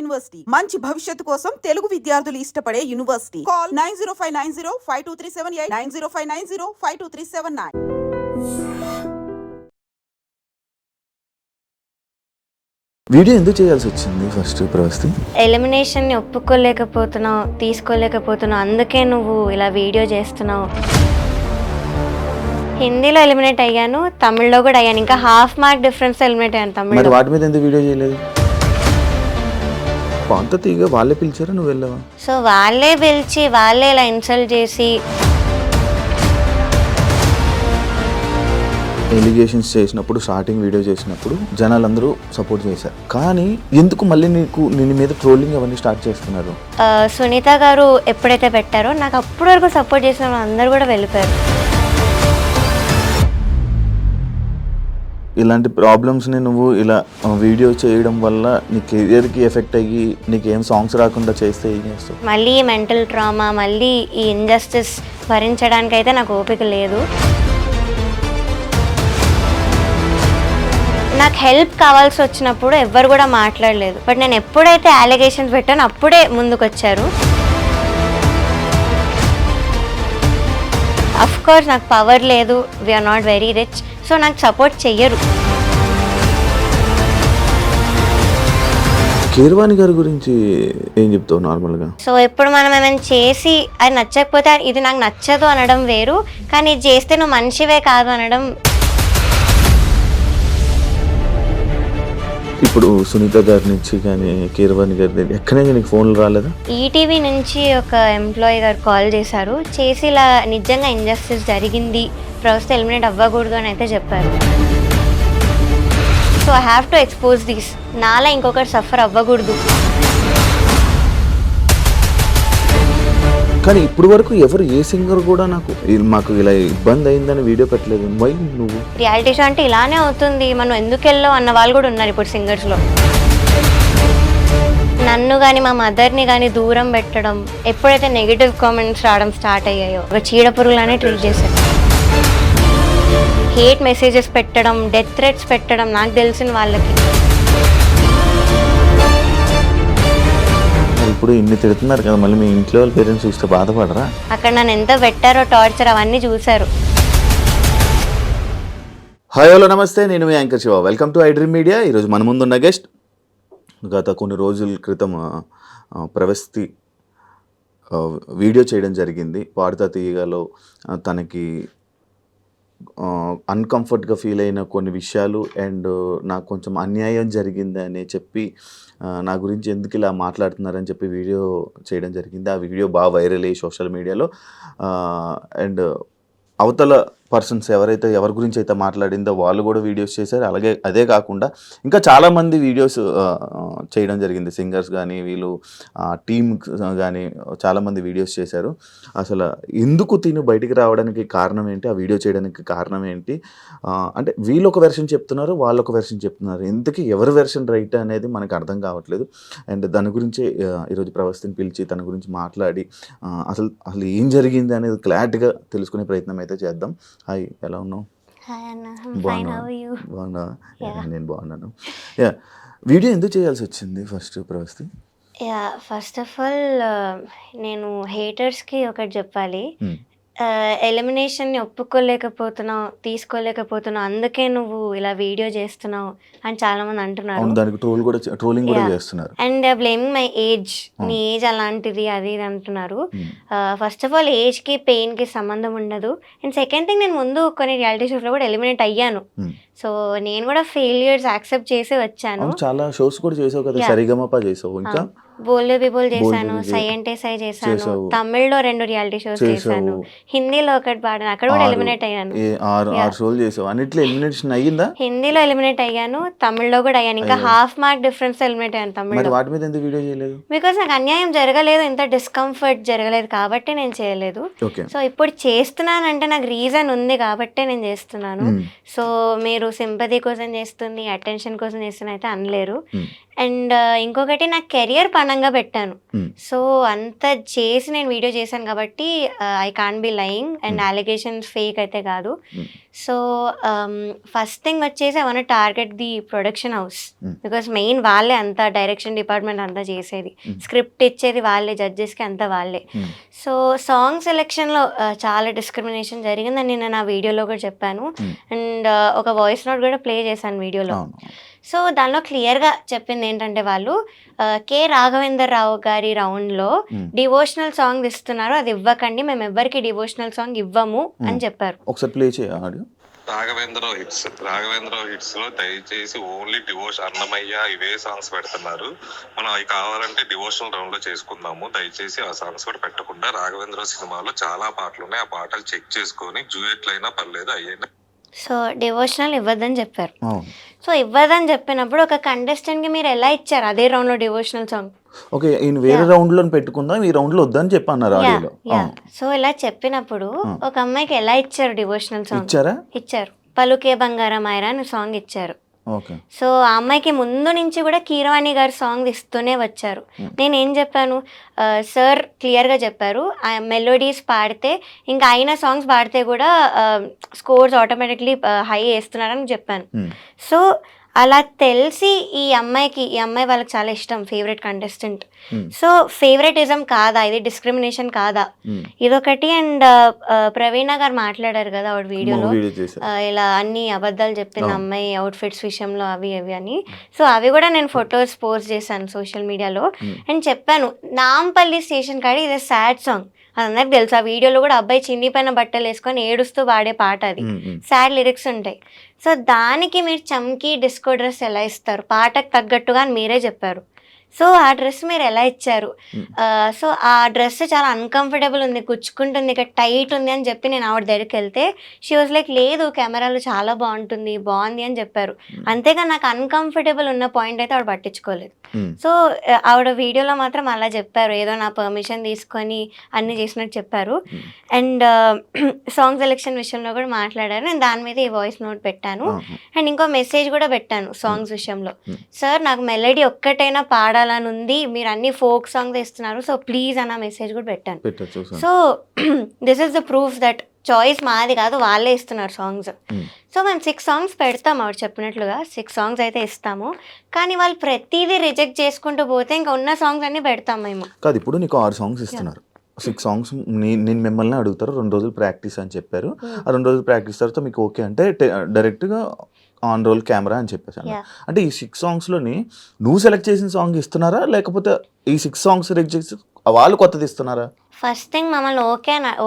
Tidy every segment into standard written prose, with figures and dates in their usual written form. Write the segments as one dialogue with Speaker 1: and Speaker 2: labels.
Speaker 1: University మంచి భవిష్యత్తు కోసం తెలుగు విద్యార్థులు ఇష్టపడే యూనివర్సిటీ. కాల్ 9059052378 9059052379.
Speaker 2: వీడియో ఎందుకు చేయాల్సి వచ్చింది ఫస్ట్ ప్రవస్తి?
Speaker 3: ఎలిమినేషన్ని ఒప్పుకోలేకపోతున్నావు, తీసుకోలేకపోతున్నావు, అందుకే నువ్వు ఇలా వీడియో చేస్తున్నావు. హిందీలో ఎలిమినేట్ అయ్యాను, తమిళ్లో కూడా అయ్యాను. ఇంకా హాఫ్ మార్క్ డిఫరెన్స్ ఎలిమినేట్ అయ్యాను తమిళ్లో.
Speaker 2: వాటి మీద ఎందుకు వీడియో చేయలేదు? అంత తీగ వాళ్ళే పిలిచారా, నువ్వు వెళ్ళావా?
Speaker 3: సో వాళ్ళే పిలిచి వాళ్ళే ఇలా ఇన్సల్ట్ చేసి
Speaker 2: ఎలిగేషన్స్ చేసినప్పుడు, స్టార్టింగ్ వీడియో చేసినప్పుడు జనాలందరూ సపోర్ట్ చేశారు. కానీ ఎందుకు మళ్ళీ నీ మీద ట్రోలింగ్ అవన్నీ స్టార్ట్ చేస్తున్నారు?
Speaker 3: సునీత గారు ఎప్పుడైతే పెట్టారో నాకు అప్పటి వరకు సపోర్ట్ చేసిన అందరూ కూడా వెళ్ళిపోయారు.
Speaker 2: ఇలాంటి ప్రాబ్లమ్స్ని నువ్వు ఇలా వీడియో చేయడం వల్ల నీ కెరియర్కి ఎఫెక్ట్ అయ్యి నీకేం సాంగ్స్ రాకుండా చేస్తే ఏం చేస్తావు?
Speaker 3: మళ్ళీ మెంటల్ ట్రామా, మళ్ళీ ఈ ఇంజస్టిస్ భరించడానికి అయితే నాకు ఓపిక లేదు. నాకు హెల్ప్ కావాల్సి వచ్చినప్పుడు ఎవ్వరు కూడా మాట్లాడలేదు. బట్ నేను ఎప్పుడైతే అలిగేషన్స్ పెట్టానో అప్పుడే ముందుకు వచ్చారు. అఫ్ కోర్స్ నాకు పవర్ లేదు, we're not very rich, so నాకు సపోర్ట్ చెయ్యరు.
Speaker 2: కీరవాణి గారి గురించి ఏం చెప్తావు నార్మల్గా?
Speaker 3: సో ఇప్పుడు మనం ఏమైనా చేసి అది నచ్చకపోతే ఇది నాకు నచ్చదు అనడం వేరు, కానీ ఇది చేస్తే నువ్వు మనిషివే కాదు అనడం.
Speaker 2: ఇప్పుడు సునీత గారి నుంచి కానీ కీరవాణి గారి ఎక్కడైనా నీకు ఫోన్లు రాలేదా?
Speaker 3: ఈటీవీ నుంచి ఒక ఎంప్లాయీ గారు కాల్ చేశారు, చేసి ఇలా నిజంగా ఇంజస్టిస్ జరిగింది, ప్రస్తుతం ఎలిమినేట్ అవ్వకూడదు అని అయితే చెప్పారు. So I have to expose this, నాలా ఇంకొకటి సఫర్ అవ్వకూడదు.
Speaker 2: కానీ ఇప్పుడు వరకు ఎవరు ఏ సింగర్ కూడా మాకు ఇలా ఇబ్బంది అయిందని వీడియో పెట్టలేదు. వై నువ్వు?
Speaker 3: రియాలిటీ షో అంటే ఇలానే అవుతుంది, మనం ఎందుకు వెళ్ళావు అన్న వాళ్ళు కూడా ఉన్నారు ఇప్పుడు సింగర్స్లో. నన్ను కానీ మా మదర్ని కానీ దూరం పెట్టడం, ఎప్పుడైతే నెగిటివ్ కామెంట్స్ రావడం స్టార్ట్ అయ్యాయో ఒక చీడ పురుగులానే ట్రీట్ చేశారు. హేట్ మెసేజెస్ పెట్టడం, డెత్ థ్రెట్స్ పెట్టడం నాకు తెలిసిన వాళ్ళకి.
Speaker 2: ఇప్పుడు ఇన్ని తిడుతున్నారు కదా, మళ్ళీ మీ ఇంట్లో వాళ్ళ పేరెంట్స్ చూస్తే బాధపడరా?
Speaker 3: అక్కడ నన్ను ఎంత పెట్టారో టార్చర్ అవన్నీ చూశారు.
Speaker 2: హాయ్ హలో నమస్తే, నేను మీ anchor Siva. Welcome to I Dream Media. ఈరోజు మన ముందున్న గెస్ట్ గత కొన్ని రోజుల క్రితం ప్రవస్తి వీడియో చేయడం జరిగింది. పాడుతా తీయగాలో తనకి అన్కంఫర్ట్గా ఫీల్ అయిన కొన్ని విషయాలు అండ్ నాకు కొంచెం అన్యాయం జరిగిందని చెప్పి నా గురించి ఎందుకు ఇలా మాట్లాడుతున్నారని చెప్పి వీడియో చేయడం జరిగింది. ఆ వీడియో బాగా వైరల్ అయ్యి సోషల్ మీడియాలో అండ్ అవతల పర్సన్స్ ఎవరి గురించి అయితే మాట్లాడిందో వాళ్ళు కూడా వీడియోస్ చేశారు. అలాగే అదే కాకుండా ఇంకా చాలామంది వీడియోస్ చేయడం జరిగింది. సింగర్స్ కానీ వీళ్ళు టీమ్ కానీ చాలామంది వీడియోస్ చేశారు. అసలు ఎందుకు తిను బయటికి రావడానికి కారణం ఏంటి, ఆ వీడియో చేయడానికి కారణం ఏంటి, అంటే వీళ్ళు ఒక వెర్షన్ చెప్తున్నారు, వాళ్ళు ఒక వెర్షన్ చెప్తున్నారు. ఎందుకు ఎవరి వెర్షన్ రైట్ అనేది మనకు అర్థం కావట్లేదు. అండ్ దాని గురించి ఈరోజు ప్రవస్తిని పిలిచి తన గురించి మాట్లాడి అసలు ఏం జరిగింది అనేది క్లారిటీగా తెలుసుకునే ప్రయత్నం అయితే చేద్దాం. హాయ్, ఎలా ఉన్నావు? బాగున్నా? నేను బాగున్నాను. వీడియో ఎందుకు చేయాల్సి వచ్చింది first Pravasthi?
Speaker 3: First of all నేను హేటర్స్కి ఒకటి చెప్పాలి. ఎలిమినేషన్ని ఒప్పుకోలేకపోతున్నావు, తీసుకోలేకపోతున్నావు, అందుకే నువ్వు ఇలా వీడియో చేస్తున్నావు అని చాలా మంది అంటున్నారు.
Speaker 2: ట్రోలింగ్ కూడా చేస్తున్నారు.
Speaker 3: అండ్ బ్లేమింగ్ మై ఏజ్, నీ ఏజ్ అలాంటిది అది ఇది అంటున్నారు. ఫస్ట్ ఆఫ్ ఆల్ ఏజ్కి పెయిన్కి సంబంధం ఉండదు. అండ్ సెకండ్ థింగ్, నేను ముందు కొన్ని రియాలిటీ షోస్లో కూడా ఎలిమినేట్ అయ్యాను. సో నేను కూడా ఫెయిల్యూర్స్ యాక్సెప్ట్ చేసి వచ్చాను.
Speaker 2: చాలా షోస్ కూడా చేసావు కదా, సరిగమప చేసావు, ఇంకా
Speaker 3: బోల్డే పీపుల్ చేశాను, సై అంటే సై చేశాను, తమిళ్లో 2 రియాలిటీ షోస్ చేశాను, హిందీలో ఒకటి పాడాను, అక్కడ కూడా ఎలిమినేట్ అయ్యాను. హిందీలో ఎలిమినేట్ అయ్యాను, తమిళ్లో కూడా అయ్యాను. ఇంకా హాఫ్ మార్క్ డిఫరెన్స్ ఎలిమినేట్ అయ్యాను తమిళ్లో. బికాస్ నాకు అన్యాయం జరగలేదు, ఇంత డిస్కంఫర్ట్ జరగలేదు కాబట్టి నేను చేయలేదు. సో ఇప్పుడు చేస్తున్నానంటే నాకు రీజన్ ఉంది కాబట్టి నేను చేస్తున్నాను. సో మీరు సింపతి కోసం చేస్తుంది, అటెన్షన్ కోసం చేస్తున్న అయితే అనలేరు. అండ్ ఇంకొకటి నా కెరియర్ పనంగా పెట్టాను.
Speaker 2: Hmm.
Speaker 3: సో అంత చేసి నేను వీడియో చేశాను కాబట్టి I can't be lying and alligations fake అయితే కాదు. సో ఫస్ట్ థింగ్ వచ్చేసి I want target the production house because main వాళ్ళే అంతా డైరెక్షన్ డిపార్ట్మెంట్ అంతా చేసేది, స్క్రిప్ట్ ఇచ్చేది వాళ్ళే, జడ్జెస్కి అంతా వాళ్ళే. సో సాంగ్ సెలెక్షన్లో చాలా డిస్క్రిమినేషన్ జరిగిందని నేను నా వీడియోలో కూడా చెప్పాను అండ్ ఒక వాయిస్ నోట్ కూడా ప్లే చేశాను వీడియోలో. సో దానిలో క్లియర్గా చెప్పింది ఏంటంటే వాళ్ళు కె రాఘవేందర్ రావు గారి రౌండ్లో డివోషనల్ సాంగ్ ఇస్తున్నారు, అది ఇవ్వకండి, మేము ఎవ్వరికి డివోషనల్ సాంగ్ ఇవ్వము అని చెప్పారు.
Speaker 2: ఒకసారి ప్లే చేయ ఆడియో.
Speaker 4: రాఘవేంద్ర హిట్స్ లో దయచేసి ఓన్లీ డివోషన్ అన్నమయ్య ఇవే సాంగ్స్ పెడుతున్నారు. మనం అవి కావాలంటే డివోషనల్ రౌండ్ లో చేసుకుందాము. దయచేసి ఆ సాంగ్స్ కూడా పెట్టకుండా రాఘవేంద్ర సినిమాలో చాలా పాటలు ఉన్నాయి, ఆ పాటలు చెక్ చేసుకొని జూయెట్లు అయినా పర్లేదు అయ్యైనా.
Speaker 3: సో డివోషనల్ ఇవ్వద్దని చెప్పారు. సో ఇవ్వదని చెప్పినప్పుడు ఒక కంటెస్టెంట్కి మీరు ఎలా ఇచ్చారు అదే రౌండ్లో డివోషనల్ సాంగ్?
Speaker 2: ఓకే, ఈయన వేరే రౌండ్ లో పెట్టుకుందాం, ఈ రౌండ్ లో వద్దని చెప్పి అన్నారు ఆడియోలో.
Speaker 3: సో ఇలా చెప్పినప్పుడు ఒక అమ్మాయికి ఎలా ఇచ్చారు డివోషనల్ సాంగ్?
Speaker 2: ఇచ్చారు.
Speaker 3: పలుకే బంగారం ఆయరా అని సాంగ్ ఇచ్చారు.
Speaker 2: ఓకే.
Speaker 3: సో ఆ అమ్మాయికి ముందు నుంచి కూడా కీరవాణి గారు సాంగ్ ఇస్తూనే వచ్చారు. నేను ఏం చెప్పాను, సార్ క్లియర్గా చెప్పారు మెలోడీస్ పాడితే ఇంకా అయిన సాంగ్స్ పాడితే కూడా స్కోర్స్ ఆటోమేటిక్లీ హై వేస్తున్నారని చెప్పాను. సో అలా తెలిసి ఈ అమ్మాయి వాళ్ళకి చాలా ఇష్టం, ఫేవరెట్ కంటెస్టెంట్. సో ఫేవరెటిజం కాదా ఇది, డిస్క్రిమినేషన్ కాదా ఇదొకటి. అండ్ ప్రవీణ గారు మాట్లాడారు కదా ఆవిడ వీడియోలో, ఇలా అన్ని అబద్ధాలు చెప్పిన అమ్మాయి అవుట్ఫిట్స్ విషయంలో అవి అని. సో అవి కూడా నేను ఫొటోస్ పోస్ట్ చేశాను సోషల్ మీడియాలో అండ్ చెప్పాను నాంపల్లి స్టేషన్ కాడి ఇది సాడ్ సాంగ్, అది అందరికి తెలుసు. ఆ వీడియోలో కూడా అబ్బాయి చిన్నిపైన బట్టలు వేసుకొని ఏడుస్తూ పాడే పాట, అది సాడ్ లిరిక్స్ ఉంటాయి. సో దానికి మీరు చమ్కీ డిస్కో డ్రెస్ ఎలా ఇస్తారు, పాటకు తగ్గట్టుగా అని మీరే చెప్పారు. సో ఆ డ్రెస్ మీరు ఎలా ఇచ్చారు? సో ఆ డ్రెస్ చాలా అన్కంఫర్టబుల్ ఉంది, గుచ్చుకుంటుంది, ఇక్కడ టైట్ ఉంది అని చెప్పి నేను ఆవిడ దగ్గరికి వెళ్తే షీ వాజ్ లైక్ లేదు కెమెరాలో చాలా బాగుంది అని చెప్పారు. అంతేగా నాకు అన్కంఫర్టబుల్ ఉన్న పాయింట్ అయితే ఆవిడ పట్టించుకోలేదు. సో ఆవిడ వీడియోలో మాత్రం అలా చెప్పారు, ఏదో నా పర్మిషన్ తీసుకొని అన్నీ చేసినట్టు చెప్పారు. అండ్ సాంగ్ సెలెక్షన్ విషయంలో కూడా మాట్లాడారు, నేను దాని మీద ఈ వాయిస్ నోట్ పెట్టాను అండ్ ఇంకో మెసేజ్ కూడా పెట్టాను సాంగ్స్ విషయంలో. సార్ నాకు మెలడీ ఒక్కటైనా పాడాలని ఉంది, మీరు అన్ని ఫోక్ సాంగ్స్ ఇస్తున్నారు, సో ప్లీజ్ అన్న మెసేజ్ కూడా పెట్టాను. So this is the proof that choice మాది కాదు, వాళ్ళే ఇస్తున్నారు సాంగ్స్. సో మేము 6 సాంగ్స్ పెడతాం, ఆవిడ చెప్పినట్లుగా 6 సాంగ్స్ అయితే ఇస్తాము, కానీ వాళ్ళు ప్రతిదీ రిజెక్ట్ చేసుకుంటూ పోతే ఇంకా ఉన్న సాంగ్స్ అన్ని పెడతాం మేము.
Speaker 2: కాదు, ఇప్పుడు నీకు 6 సాంగ్స్ ఇస్తున్నారు, 6 సాంగ్స్ నేను మిమ్మల్ని అడుగుతారు, 2 రోజులు ప్రాక్టీస్ అని చెప్పారు. ఆ 2 రోజులు ప్రాక్టీస్ తర్వాత మీకు ఓకే అంటే డైరెక్ట్గా ఆన్ రోల్ కెమెరా అని చెప్పేసాను. అంటే ఈ 6 సాంగ్స్లోని నువ్వు సెలెక్ట్ చేసిన సాంగ్ ఇస్తున్నారా, లేకపోతే ఈ 6 సాంగ్స్ సెలెక్ట్ చేసి వాళ్ళు కొత్తది ఇస్తున్నారా?
Speaker 3: ఫస్ట్ థింగ్ మమ్మల్ని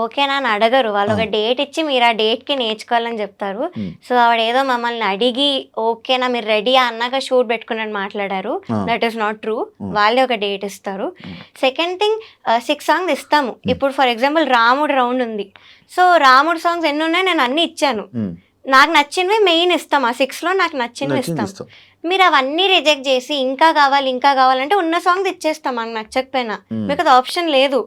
Speaker 3: ఓకేనా అని అడగరు, వాళ్ళు ఒక డేట్ ఇచ్చి మీరు ఆ డేట్కి నేర్చుకోవాలని చెప్తారు. సో ఆవిడ ఏదో మమ్మల్ని అడిగి ఓకేనా మీరు రెడీ అన్నాక షూట్ పెట్టుకున్నట్టు మాట్లాడారు. దట్ ఈస్ నాట్ ట్రూ, వాళ్ళే ఒక డేట్ ఇస్తారు. సెకండ్ థింగ్ 6 సాంగ్స్ ఇస్తాము. ఇప్పుడు ఫర్ ఎగ్జాంపుల్ రాముడు రౌండ్ ఉంది, సో రాముడు సాంగ్స్ ఎన్ని ఉన్నాయి నేను అన్ని ఇచ్చాను, నాకు నచ్చినవి మెయిన్ ఇస్తాం, ఆ 6లో నాకు నచ్చినవి ఇస్తాం. మీరు అవన్నీ రిజెక్ట్ చేసి ఇంకా కావాలంటే ఉన్న సాంగ్స్ ఇచ్చేస్తాం మనకు నచ్చకపోయినా, మీకు అది ఆప్షన్ లేదు.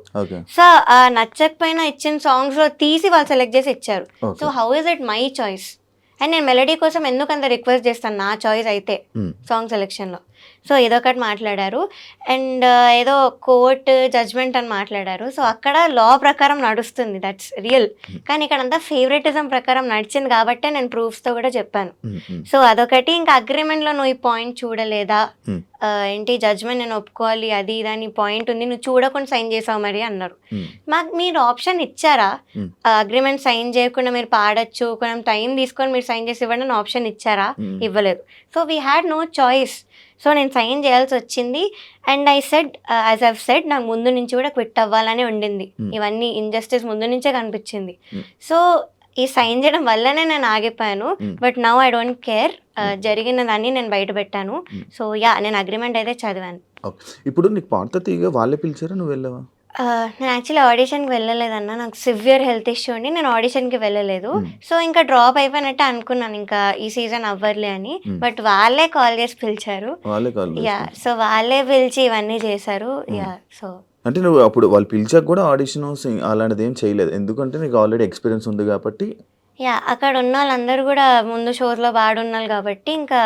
Speaker 3: సో ఆ నచ్చకపోయినా ఇచ్చిన సాంగ్స్ లో తీసి వాళ్ళు సెలెక్ట్ చేసి ఇచ్చారు. So how is it my choice? And నేను మెలడీ కోసం ఎందుకు అంత రిక్వెస్ట్ చేస్తాను, నా చాయిస్ అయితే సాంగ్ సెలెక్షన్లో. సో ఇదొకటి మాట్లాడారు. అండ్ ఏదో కోర్ట్ జడ్జ్మెంట్ అని మాట్లాడారు. సో అక్కడ లా ప్రకారం నడుస్తుంది, దట్స్ రియల్. కానీ ఇక్కడ అంతా ఫేవరెటిజం ప్రకారం నడిచింది కాబట్టే నేను ప్రూఫ్స్తో కూడా చెప్పాను. సో అదొకటి. ఇంకా అగ్రిమెంట్లో నువ్వు ఈ పాయింట్ చూడలేదా, ఏంటి జడ్జ్మెంట్ నేను ఒప్పుకోవాలి అది ఇదని పాయింట్ ఉంది, నువ్వు చూడకుండా సైన్ చేసావు మరి అన్నారు. మాకు మీరు ఆప్షన్ ఇచ్చారా, అగ్రిమెంట్ సైన్ చేయకుండా మీరు పాడచ్చు, కొంచెం టైం తీసుకొని మీరు సైన్ చేసి ఇవ్వండి అని ఆప్షన్ ఇచ్చారా? ఇవ్వలేదు. So we had no choice. So నేను సైన్ చేయాల్సి వచ్చింది. And I said as I've said నాకు ముందు నుంచి కూడా క్విట్ అవ్వాలనే ఉండింది, ఇవన్నీ ఇంజస్టిస్ ముందు నుంచే కనిపించింది. సో ఈ సైన్ చేయడం వల్లనే నేను ఆగిపోయాను. But now I don't care, జరిగిన దాన్ని నేను బయట పెట్టాను. సో యా, నేను అగ్రిమెంట్ అయితే చదివాను.
Speaker 2: ఇప్పుడు నీకు పాట తీయగా వాళ్ళే పిలిచారా, నువ్వు వెళ్ళావా?
Speaker 3: నేను యాక్చువల్లీ ఆడిషన్కి వెళ్ళలేదన్న, నాకు సివియర్ హెల్త్ ఇష్యూ ఉండి నేను ఆడిషన్కి వెళ్ళలేదు. సో ఇంకా డ్రాప్ అయిపోయినట్టే అనుకున్నాను, ఇంకా ఈ సీజన్ అవ్వర్లే అని. బట్ వాళ్ళే కాల్ చేసి పిలిచారు. యా, సో వాళ్ళే పిలిచి ఇవన్నీ చేశారు. యా, సో
Speaker 2: అంటే నువ్వు అప్పుడు వాళ్ళు పిలిచాక కూడా ఆడిషన్ అలాంటిది ఏం చేయలేదు, ఎందుకంటే నీకు ఆల్రెడీ ఎక్స్పీరియన్స్ ఉంది కాబట్టి.
Speaker 3: యా, అక్కడ ఉన్న వాళ్ళందరూ కూడా ముందు షోస్లో పాడున్నారు కాబట్టి ఇంకా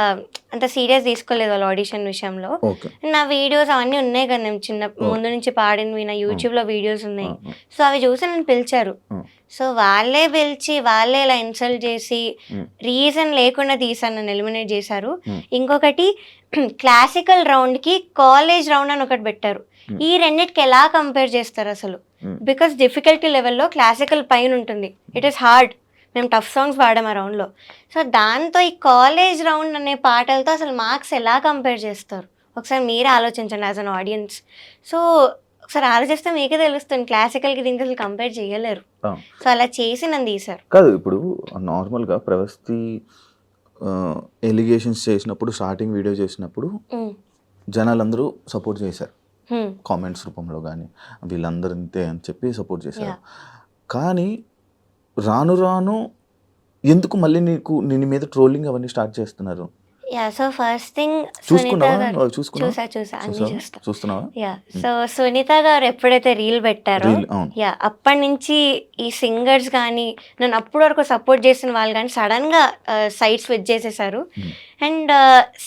Speaker 3: అంత సీరియస్ తీసుకోలేదు వాళ్ళు ఆడిషన్ విషయంలో.
Speaker 2: ఓకే.
Speaker 3: నా వీడియోస్ అవన్నీ ఉన్నాయి కదా, నేను చిన్న ముందు నుంచి పాడినవి నా యూట్యూబ్లో వీడియోస్ ఉన్నాయి. సో అవి చూసి నన్ను పిలిచారు. సో వాళ్ళే పిలిచి వాళ్ళే ఇలా ఇన్సల్ట్ చేసి రీజన్ లేకుండా తీసాను, నన్ను ఎలిమినేట్ చేశారు. ఇంకొకటి క్లాసికల్ రౌండ్కి కాలేజ్ రౌండ్ అని ఒకటి పెట్టారు. ఈ రెండింటికి ఎలా కంపేర్ చేస్తారు అసలు? బికాస్ డిఫికల్టీ లెవెల్లో క్లాసికల్ పైన ఉంటుంది, ఇట్ ఈస్ హార్డ్. మేము టఫ్ సాంగ్స్ పాడాం ఆ రౌండ్లో. సో దాంతో ఈ కాలేజ్ రౌండ్ అనే పాటలతో అసలు మార్క్స్ ఎలా కంపేర్ చేస్తారు? ఒకసారి మీరే ఆలోచించండి యాజ్ అన్ ఆడియన్స్. సో ఒకసారి ఆలోచిస్తే మీకే తెలుస్తుంది, క్లాసికల్కి దీనికి అసలు కంపేర్ చేయలేరు. సో అలా చేసి నన్ను తీశారు.
Speaker 2: కాదు, ఇప్పుడు నార్మల్గా ప్రవస్తి ఎలిగేషన్స్ చేసినప్పుడు, స్టార్టింగ్ వీడియో చేసినప్పుడు జనాలందరూ సపోర్ట్ చేశారు, కామెంట్స్ రూపంలో కానీ వీళ్ళందరూ ఇంతే అని చెప్పి సపోర్ట్ చేశారు. కానీ రాను రాను ఎందుకు మళ్ళీ నీ మీద ట్రోలింగ్ అవన్నీ స్టార్ట్ చేస్తున్నారు?
Speaker 3: యా, సో ఫస్ట్ థింగ్
Speaker 2: చూస్తున్నావా?
Speaker 3: యా, సో సునీత గారు ఎప్పుడైతే రీల్ పెట్టారో, యా అప్పటి నుంచి ఈ సింగర్స్ కానీ నన్ను అప్పటి వరకు సపోర్ట్ చేసిన వాళ్ళు కానీ సడన్గా సైడ్ స్విచ్ చేసేసారు. అండ్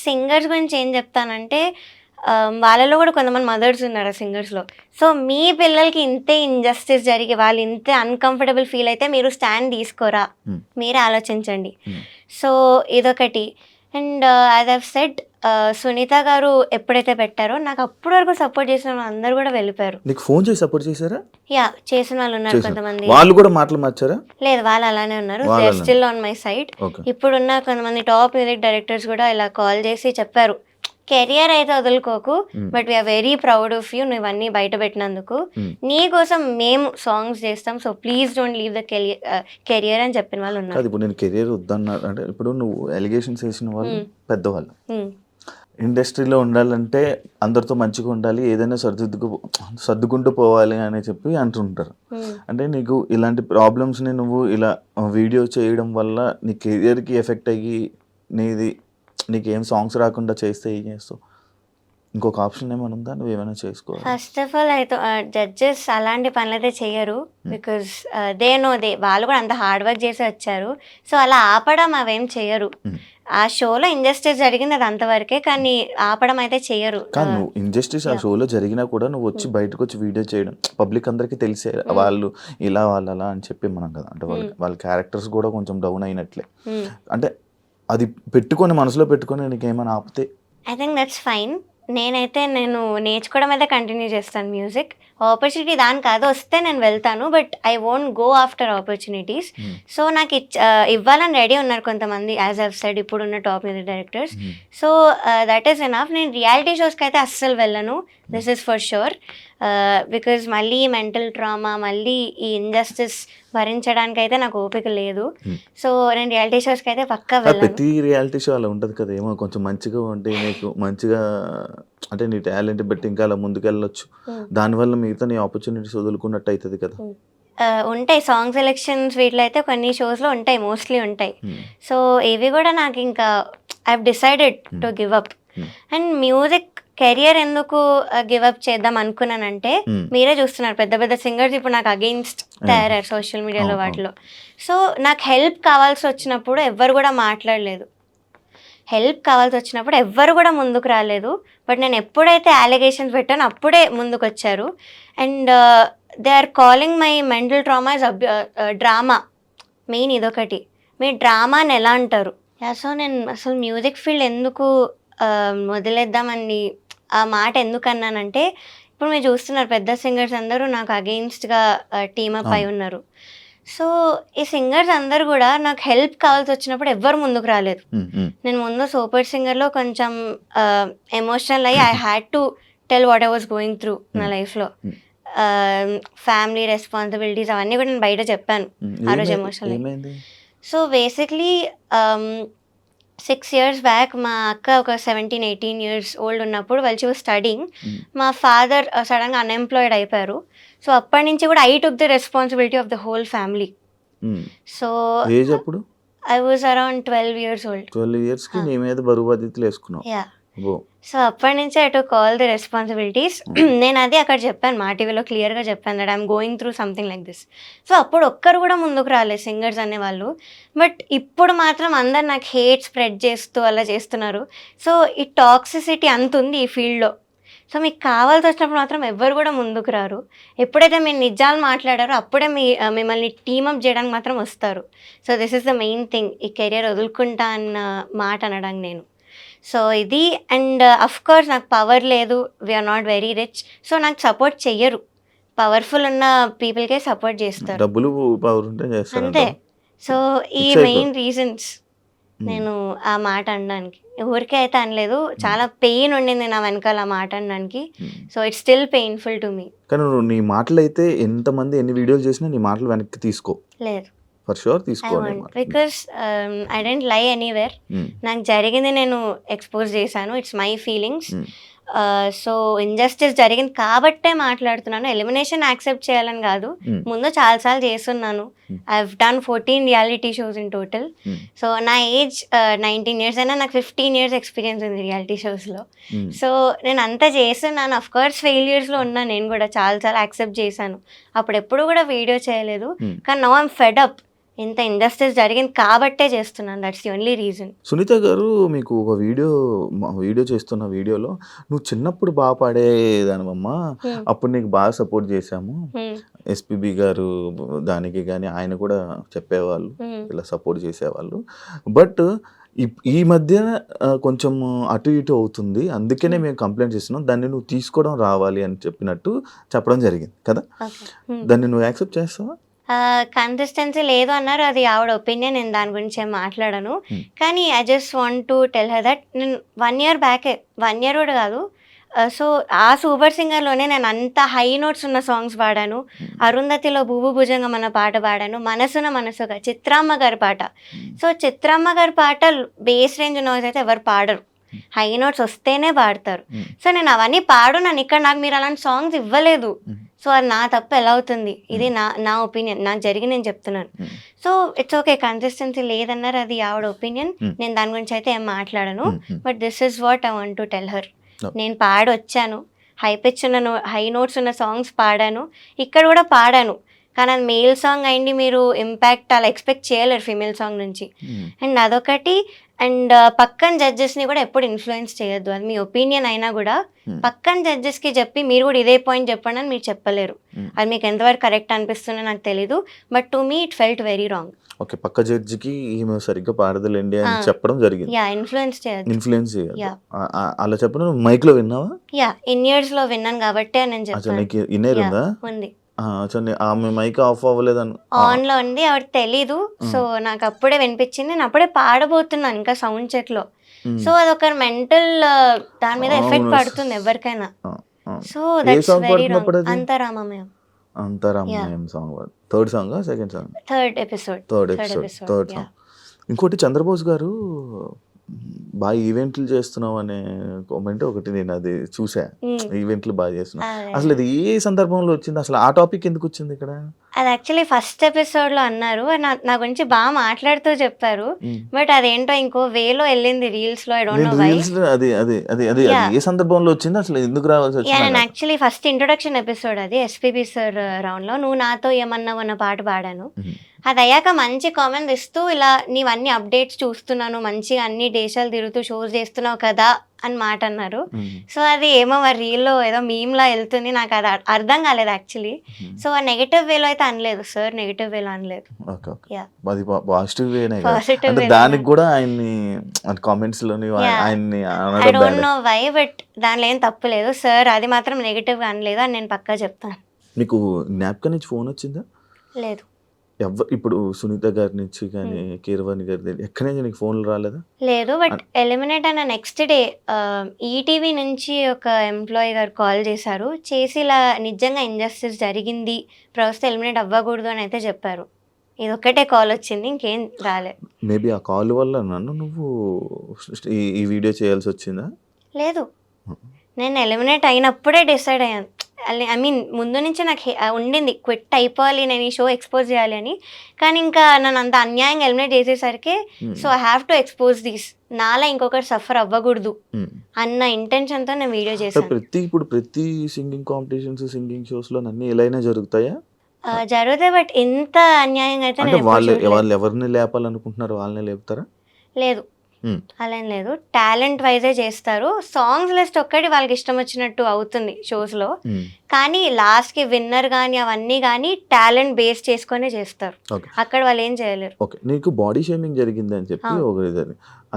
Speaker 3: సింగర్స్ గురించి ఏం చెప్తానంటే, వాళ్ళలో కూడా కొంతమంది మదర్స్ ఉన్నారు ఆ సింగర్స్లో. సో మీ పిల్లలకి ఇంతే ఇంజస్టిస్ జరిగి వాళ్ళు ఇంతే అన్కంఫర్టబుల్ ఫీల్ అయితే మీరు స్టాండ్ తీసుకోరా, మీరే ఆలోచించండి. సో ఇదొకటి. And as I've said, Sunitha గారు ఎప్పుడైతే పెట్టారో నాకు అప్పటి వరకు సపోర్ట్ చేసిన వాళ్ళు అందరూ కూడా వెళ్ళిపోయారు.
Speaker 2: నీకు ఫోన్ చేసి సపోర్ట్ చేశారా?
Speaker 3: యా, చేసిన వాళ్ళు ఉన్నారు కొంతమంది.
Speaker 2: వాళ్ళు కూడా మాటలు మార్చారా?
Speaker 3: లేదు, వాళ్ళు అలానే ఉన్నారు, they are still on my side. ఇప్పుడున్న కొంతమంది టాప్ మ్యూజిక్ డైరెక్టర్స్ కూడా ఇలా కాల్ చేసి చెప్పారు, కెరియర్ అయితే వదులుకోకు, but we're very proud of you, నువ్వు ఇవన్నీ బయట పెట్టినందుకు. నీ కోసం మేము సాంగ్స్ చేస్తాం, so please don't leave the career అని చెప్పిన వాళ్ళు ఉన్నారు.
Speaker 2: ఇప్పుడు నేను కెరియర్ వద్దన్నా అంటే, ఇప్పుడు నువ్వు ఎలిగేషన్స్ వేసిన వాళ్ళు పెద్దవాళ్ళు, ఇండస్ట్రీలో ఉండాలంటే అందరితో మంచిగా ఉండాలి, ఏదైనా సర్దుకుంటూ పోవాలి అని చెప్పి అంటుంటారు. అంటే నీకు ఇలాంటి ప్రాబ్లమ్స్ని నువ్వు ఇలా వీడియో చేయడం వల్ల నీ కెరియర్కి ఎఫెక్ట్ అయ్యి నీకేం సాంగ్స్ రాకుండా చేస్తే ఏం చేస్తావు? ఇంకొక ఆప్షన్ ఏమైనా ఉందా? నువ్వు ఏమైనా చేసుకోవాలి.
Speaker 3: ఫస్ట్ ఆఫ్ ఆల్ అయితే జడ్జెస్ అలాంటి పనులు అయితే చెయ్యరు, బికాస్ వాళ్ళు కూడా అంత హార్డ్ వర్క్ చేసి వచ్చారు. సో అలా ఆపడం అవేం చెయ్యరు. ఆ షోలో ఇంజస్టిస్ జరిగింది అది అంతవరకే, కానీ ఆపడం అయితే చెయ్యరు.
Speaker 2: కానీ నువ్వు ఇంజస్టిస్ ఆ షోలో జరిగినా కూడా నువ్వు వచ్చి బయటకు వచ్చి వీడియో చేయడం పబ్లిక్ అందరికీ తెలిసే, వాళ్ళు ఇలా వాళ్ళు అలా అని చెప్పి మనం కదా, అంటే వాళ్ళ క్యారెక్టర్స్ కూడా కొంచెం డౌన్ అయినట్లే. అంటే అది పెట్టుకొని మనసులో పెట్టుకొని నీకేమైనా ఆపితే
Speaker 3: ఐ థింక్ దట్స్ ఫైన్. నేను నేర్చుకోవడం అయితే కంటిన్యూ చేస్తాను మ్యూజిక్. ఆపర్చునిటీ దానికి అది వస్తే నేను వెళ్తాను, but I won't go after opportunities. So నాకు ఇవ్వాలని రెడీ ఉన్నారు కొంతమంది, యాజ్ ఐవ్ సెడ్ ఇప్పుడున్న top music directors. So that is enough. నేను రియాలిటీ షోస్కి అయితే అస్సలు వెళ్ళను, this is for sure. Because మళ్ళీ మెంటల్ ట్రామా, మళ్ళీ ఈ ఇంజస్టిస్ భరించడానికి అయితే నాకు ఓపిక లేదు. సో నేను రియాలిటీ షోస్కి అయితే పక్కా వెళ్ళను.
Speaker 2: ప్రతి రియాలిటీ షో అలా ఉంటుంది కదా, ఏమో కొంచెం మంచిగా ఉంటే నీకు మంచిగా అంటే నీ టాలెంట్ బట్టి ఇంకా అలా ముందుకెళ్ళొచ్చు, దానివల్ల మిగతా నీ ఆపర్చునిటీస్ వదులుకున్నట్టు అవుతుంది కదా.
Speaker 3: ఉంటాయి సాంగ్ సెలెక్షన్స్, వీటిలో అయితే కొన్ని షోస్లో ఉంటాయి, మోస్ట్లీ ఉంటాయి. సో ఇవి కూడా నాకు ఇంకా I have decided to give up. And music career ఎందుకు గివ్ అప్ చేద్దాం అనుకున్నానంటే, మీరే చూస్తున్నారు పెద్ద పెద్ద సింగర్స్ ఇప్పుడు నాకు అగెయిన్స్ట్ తయారయ్యారు సోషల్ మీడియాలో వాటిలో. సో నాకు హెల్ప్ కావాల్సి వచ్చినప్పుడు ఎవ్వరు కూడా మాట్లాడలేదు, హెల్ప్ కావాల్సి వచ్చినప్పుడు ఎవ్వరు కూడా ముందుకు రాలేదు. బట్ నేను ఎప్పుడైతే అలిగేషన్స్ పెట్టానో అప్పుడే ముందుకు వచ్చారు. And they are calling my mental trauma is drama. Main ఇదొకటి, మీ డ్రామాని ఎలా అంటారు? సో నేను అసలు మ్యూజిక్ ఫీల్డ్ ఎందుకు వదిలేద్దామని ఆ మాట ఎందుకు అన్నానంటే, ఇప్పుడు మీరు చూస్తున్నారు పెద్ద సింగర్స్ అందరూ నాకు అగెయిన్స్ట్గా టీమప్ అయి ఉన్నారు. సో ఈ సింగర్స్ అందరు కూడా నాకు హెల్ప్ కావాల్సి వచ్చినప్పుడు ఎవ్వరు ముందుకు రాలేదు. నేను ముందు సూపర్ సింగర్లో కొంచెం ఎమోషనల్ అయ్యి I had to tell what I was going through నా లైఫ్లో. ఫ్యామిలీ రెస్పాన్సిబిలిటీస్ అవన్నీ కూడా నేను బయట చెప్పాను ఆ రోజు emotional. So basically 6 years back మా అక్క ఒక 17-18 years ఓల్డ్ ఉన్నప్పుడు వాళ్ళు షీ వాజ్ స్టడీయింగ్, మా ఫాదర్ సడన్గా అన్ఎంప్లాయిడ్ అయిపోయారు. సో అప్పటి నుంచి కూడా I took the responsibility of the whole family. So I was around 12 years old.
Speaker 2: 12 years కి నీ మీద బరువు బాధ్యతలు వేసుకున్నావు.
Speaker 3: యా, సో అప్పటి నుంచి I took all the responsibilities. నేను అది అక్కడ చెప్పాను, మా టీవీలో క్లియర్గా చెప్పాను that I'm going through something like this. So అప్పుడు ఒక్కరు కూడా ముందుకు రాలేదు సింగర్స్ అనేవాళ్ళు. బట్ ఇప్పుడు మాత్రం అందరు నాకు హేట్ స్ప్రెడ్ చేస్తూ అలా చేస్తున్నారు. సో ఈ టాక్సిసిటీ అంత ఉంది ఈ ఫీల్డ్లో. సో మీకు కావాల్సి వచ్చినప్పుడు మాత్రం ఎవ్వరు కూడా ముందుకు రారు. ఎప్పుడైతే మీరు నిజాలు మాట్లాడారో అప్పుడే మిమ్మల్ని టీమప్ చేయడానికి మాత్రం వస్తారు. So this is the main thing, ఈ కెరియర్ వదులుకుంటా అన్న మాట అనడానికి నేను. సో ఇది అండ్ అఫ్ కోర్స్ నాకు పవర్ లేదు, we're not very rich, so నాకు సపోర్ట్ చెయ్యరు. పవర్ఫుల్ ఉన్న పీపుల్కే సపోర్ట్ చేస్తారు,
Speaker 2: డబ్బులు పవర్ ఉంటే చేస్తారు
Speaker 3: అంతే. సో ఈ మెయిన్ రీజన్స్ నేను ఆ మాట అనడానికి. ఊరికే అయితే అనలేదు, చాలా పెయిన్ ఉండింది నా వెనకాల ఆ మాట అనడానికి. So it's still painful to me.
Speaker 2: కానీ నువ్వు నీ మాటలు అయితే ఎంతమంది ఎన్ని వీడియోలు చేసినా నీ మాటలు వెనక్కి తీసుకో,
Speaker 3: లేదు
Speaker 2: ఫర్ షూర్ తీసుకోండి.
Speaker 3: Because I don't lie anywhere. నాకు జరిగింది నేను ఎక్స్పోజ్ చేశాను, it's my feelings. So injustice జరిగింది కాబట్టే మాట్లాడుతున్నాను. ఎలిమినేషన్ యాక్సెప్ట్ చేయాలని కాదు, ముందు చాలాసార్లు చేస్తున్నాను. I have done 14 reality shows in total. So నా ఏజ్ 19 years అయినా నాకు 15 years ఎక్స్పీరియన్స్ ఉంది రియాలిటీ షోస్లో. సో నేను అంతా చేస్తున్నాను. అఫ్ కోర్స్ ఫెయిల్యూర్స్లో ఉన్నాను, నేను కూడా చాలాసార్లు యాక్సెప్ట్ చేశాను. అప్పుడు ఎప్పుడు కూడా వీడియో చేయలేదు. కానీ నౌ ఐమ్ ఫెడ్ అప్, ఇంత ఇండస్ట్రీస్ జరిగింది కాబట్టే చేస్తున్నాను, that's the only reason.
Speaker 2: Sunitha గారు, మీకు ఒక వీడియో చేస్తున్న వీడియోలో నువ్వు చిన్నప్పుడు బాగా పాడేదానివమ్మా, అప్పుడు నీకు బాగా సపోర్ట్ చేశాము, ఎస్పీబీ గారు దానికి కానీ ఆయన కూడా చెప్పేవాళ్ళు, ఇలా సపోర్ట్ చేసేవాళ్ళు. బట్ ఈ మధ్య కొంచెం అటు ఇటు అవుతుంది, అందుకనే మేము కంప్లైంట్ చేస్తున్నాం, దాన్ని నువ్వు తీసుకోవడం రావాలి అని చెప్పడం జరిగింది కదా, దాన్ని నువ్వు యాక్సెప్ట్ చేస్తావా?
Speaker 3: కన్సిస్టెన్సీ లేదు అన్నారు, అది ఆవిడ ఒపీనియన్, నేను దాని గురించి ఏం మాట్లాడను. కానీ I just want to tell her that నేను 1 year బ్యాకే, 1 year కూడా కాదు, సో ఆ సూపర్ సింగర్లోనే నేను అంత హై నోట్స్ ఉన్న సాంగ్స్ పాడాను. అరుంధతిలో భూభు భుజంగం అన్న పాట పాడాను, మనసున మనసుగా చిత్రమ్మ గారి పాట. సో చిత్రమ్మ గారి పాట బేస్ రేంజ్ నోట్స్ అయితే ఎవరు పాడరు, హై నోట్స్ వస్తేనే పాడతారు. సో నేను అవన్నీ పాడున్నాను ఇక్కడ, నాకు మీరు అలాంటి సాంగ్స్ ఇవ్వలేదు. సో అది నా తప్పు ఎలా అవుతుంది? ఇది నా ఒపీనియన్, నాకు జరిగి నేను చెప్తున్నాను. సో ఇట్స్ ఓకే, కన్సిస్టెన్సీ లేదన్నారు, అది ఆవిడ ఒపీనియన్, నేను దాని గురించి అయితే ఏం మాట్లాడను. But this is what I want to tell her. నేను పాడొచ్చాను, హై పిచ్ ఉన్న హై నోట్స్ ఉన్న సాంగ్స్ పాడాను, ఇక్కడ కూడా పాడాను. కానీ అది మేల్ సాంగ్ అయింది, మీరు ఇంపాక్ట్ అలా ఎక్స్పెక్ట్ చేయలేరు ఫీమేల్ సాంగ్ నుంచి. అండ్ అదొకటి. అండ్ పక్కన జడ్జెస్ని కూడా ఎప్పుడు ఇన్ఫ్లుయెన్స్ చేయొద్దు, అది మీ ఒపీనియన్ అయినా కూడా పక్కన జడ్జెస్కి చెప్పి మీరు కూడా ఇదే పాయింట్ చెప్పండి అని మీరు చెప్పలేరు. అది మీకు ఎంతవరకు కరెక్ట్ అనిపిస్తుందో నాకు తెలీదు, but to me it felt very wrong.
Speaker 2: Okay, పక్క జడ్జికి ఈమె సరిగ్గా పాడదలేండి అని చెప్పడం జరిగింది.
Speaker 3: యా, ఇన్ఫ్లుయెన్స్ చేయొద్దు.
Speaker 2: అలా చెప్పడం మైక్ లో విన్నావా?
Speaker 3: యా, ఇన్ ఇయర్స్ లో విన్నాను కాబట్టి నేను చెప్పాను.
Speaker 2: ఇన్నర్ ఉందా?
Speaker 3: ఉంది.
Speaker 2: ఆమె మైక్ ఆఫ్ అవ్వలేదని
Speaker 3: ఆన్ లో ఉంది, ఆవిడ తెలీదు. సో నాకు అప్పుడే వినిపించింది, నేను అప్పుడే పాడబోతున్నాను ఇంకా సౌండ్ చెక్ లో. సో అదొక మెంటల్ దాని మీద ఎఫెక్ట్ పడుతుంది ఎవరికైనా. So that's very wrong. అంతరామమయం
Speaker 2: song, third song, second song,
Speaker 3: third episode.
Speaker 2: ఇంకోటి చంద్రబోస్ గారు బాగా ఈవెంట్లు చేస్తున్నావు అనే కామెంట్ ఒకటి నేను అది చూసా, ఈవెంట్లు బాగా చేస్తున్నావు. అసలు ఇది ఏ సందర్భంలో వచ్చింది, అసలు ఆ టాపిక్ ఎందుకు వచ్చింది ఇక్కడ?
Speaker 3: అది యాక్చువల్లీ ఫస్ట్ ఎపిసోడ్ లో అన్నారు, నా గురించి బాగా మాట్లాడుతూ చెప్పారు. బట్ అదేంటో ఇంకో వేలో వెళ్ళింది రీల్స్ లో. I don't know why.
Speaker 2: అది ఏ సందర్భంలో వచ్చింది, అసలు ఎందుకు రావాల్సి వచ్చింది?
Speaker 3: నేను యాక్చువల్లీ ఫస్ట్ ఇంట్రొడక్షన్ ఎపిసోడ్ అది ఎస్పీబీ సార్ రౌండ్ లో నువ్వు నాతో ఏమన్నావు అన్న పాట పాడాను. అది అయ్యాక మంచి కామెంట్ ఇస్తూ ఇలా నీవన్నీ అప్డేట్స్ చూస్తున్నాను, మంచిగా అన్ని దేశాలు తిరుగుతూ షోస్ చేస్తున్నావు కదా అని మాట అన్నారు. సో అది ఏమో మరి రీల్లో ఏదో మీమ్లా వెళ్తుంది, నాకు అది అర్థం కాలేదు యాక్చువల్లీ. సో ఆ నెగటివ్ వేలో అయితే అనలేదు సార్, నెగటివ్ వేలో అనలేదు.
Speaker 2: దానికి కూడా ఆయన్ని కామెంట్స్ లోని ఆయన్ని
Speaker 3: I don't know why, but దానిలో ఏం తప్పు లేదు సార్, అది మాత్రం నెగటివ్ గా అనలేదు అని నేను పక్కా చెప్తాను.
Speaker 2: మీకు జ్ఞాపకం నుంచి ఫోన్ వచ్చిందా?
Speaker 3: లేదు.
Speaker 2: ఇప్పుడు సునీత గారి నుంచి కానీ కీరవాణి గారి ఎక్కడి నుంచి నీకు ఫోన్లు రాలేదా?
Speaker 3: లేదు, బట్ ఎలిమినేట్ అయిన నెక్స్ట్ డే ఈటీవీ నుంచి ఒక ఎంప్లాయీ గారు కాల్ చేశారు, చేసి ఇలా నిజంగా ఇంజస్టిస్ జరిగింది, ప్రస్తుతం ఎలిమినేట్ అవ్వకూడదు అని అయితే చెప్పారు. ఇది ఒక్కటే కాల్ వచ్చింది, ఇంకేం రాలేదు.
Speaker 2: మేబీ ఆ కాల్ వల్ల నువ్వు ఈ వీడియో చేయాల్సి వచ్చిందా?
Speaker 3: లేదు, నేను ఎలిమినేట్ అయినప్పుడే డిసైడ్ అయ్యాను. ఐ మీన్ ముందు నుంచి నాకు ఉండింది క్విట్ అయిపోవాలి, నేను ఈ షో ఎక్స్పోజ్ చేయాలి అని. కానీ ఇంకా నన్ను అంత అన్యాయంగా ఎలిమినేట్ చేసేసరికి so I have to expose these, నాలా ఇంకొకటి సఫర్ అవ్వకూడదు అన్న ఇంటెన్షన్తో నేను వీడియో చేశాను.
Speaker 2: ఇప్పుడు ప్రతి సింగింగ్ కాంపిటీషన్స్, సింగింగ్ షోస్లో అన్నీ ఎలా జరుగుతాయా?
Speaker 3: జరుగుతాయి, బట్ ఇంత అన్యాయంగా అయితే
Speaker 2: అంటే వాళ్ళు ఎవరిని లేపాలనుకుంటున్నారు వాళ్ళని లేపుతారా?
Speaker 3: లేదు, అలా ఏం లేదు. టాలెంట్ వైజే చేస్తారు. సాంగ్స్ లిస్ట్ ఒక్కటి వాళ్ళకి ఇష్టం వచ్చినట్టు అవుతుంది షోస్లో, కానీ లాస్ట్కి విన్నర్ కానీ అవన్నీ కానీ టాలెంట్ బేస్ చేసుకునే చేస్తారు. అక్కడ వాళ్ళు ఏం చేయలేరు.
Speaker 2: ఓకే, నీకు బాడీ షేమింగ్ జరిగింది అని చెప్పి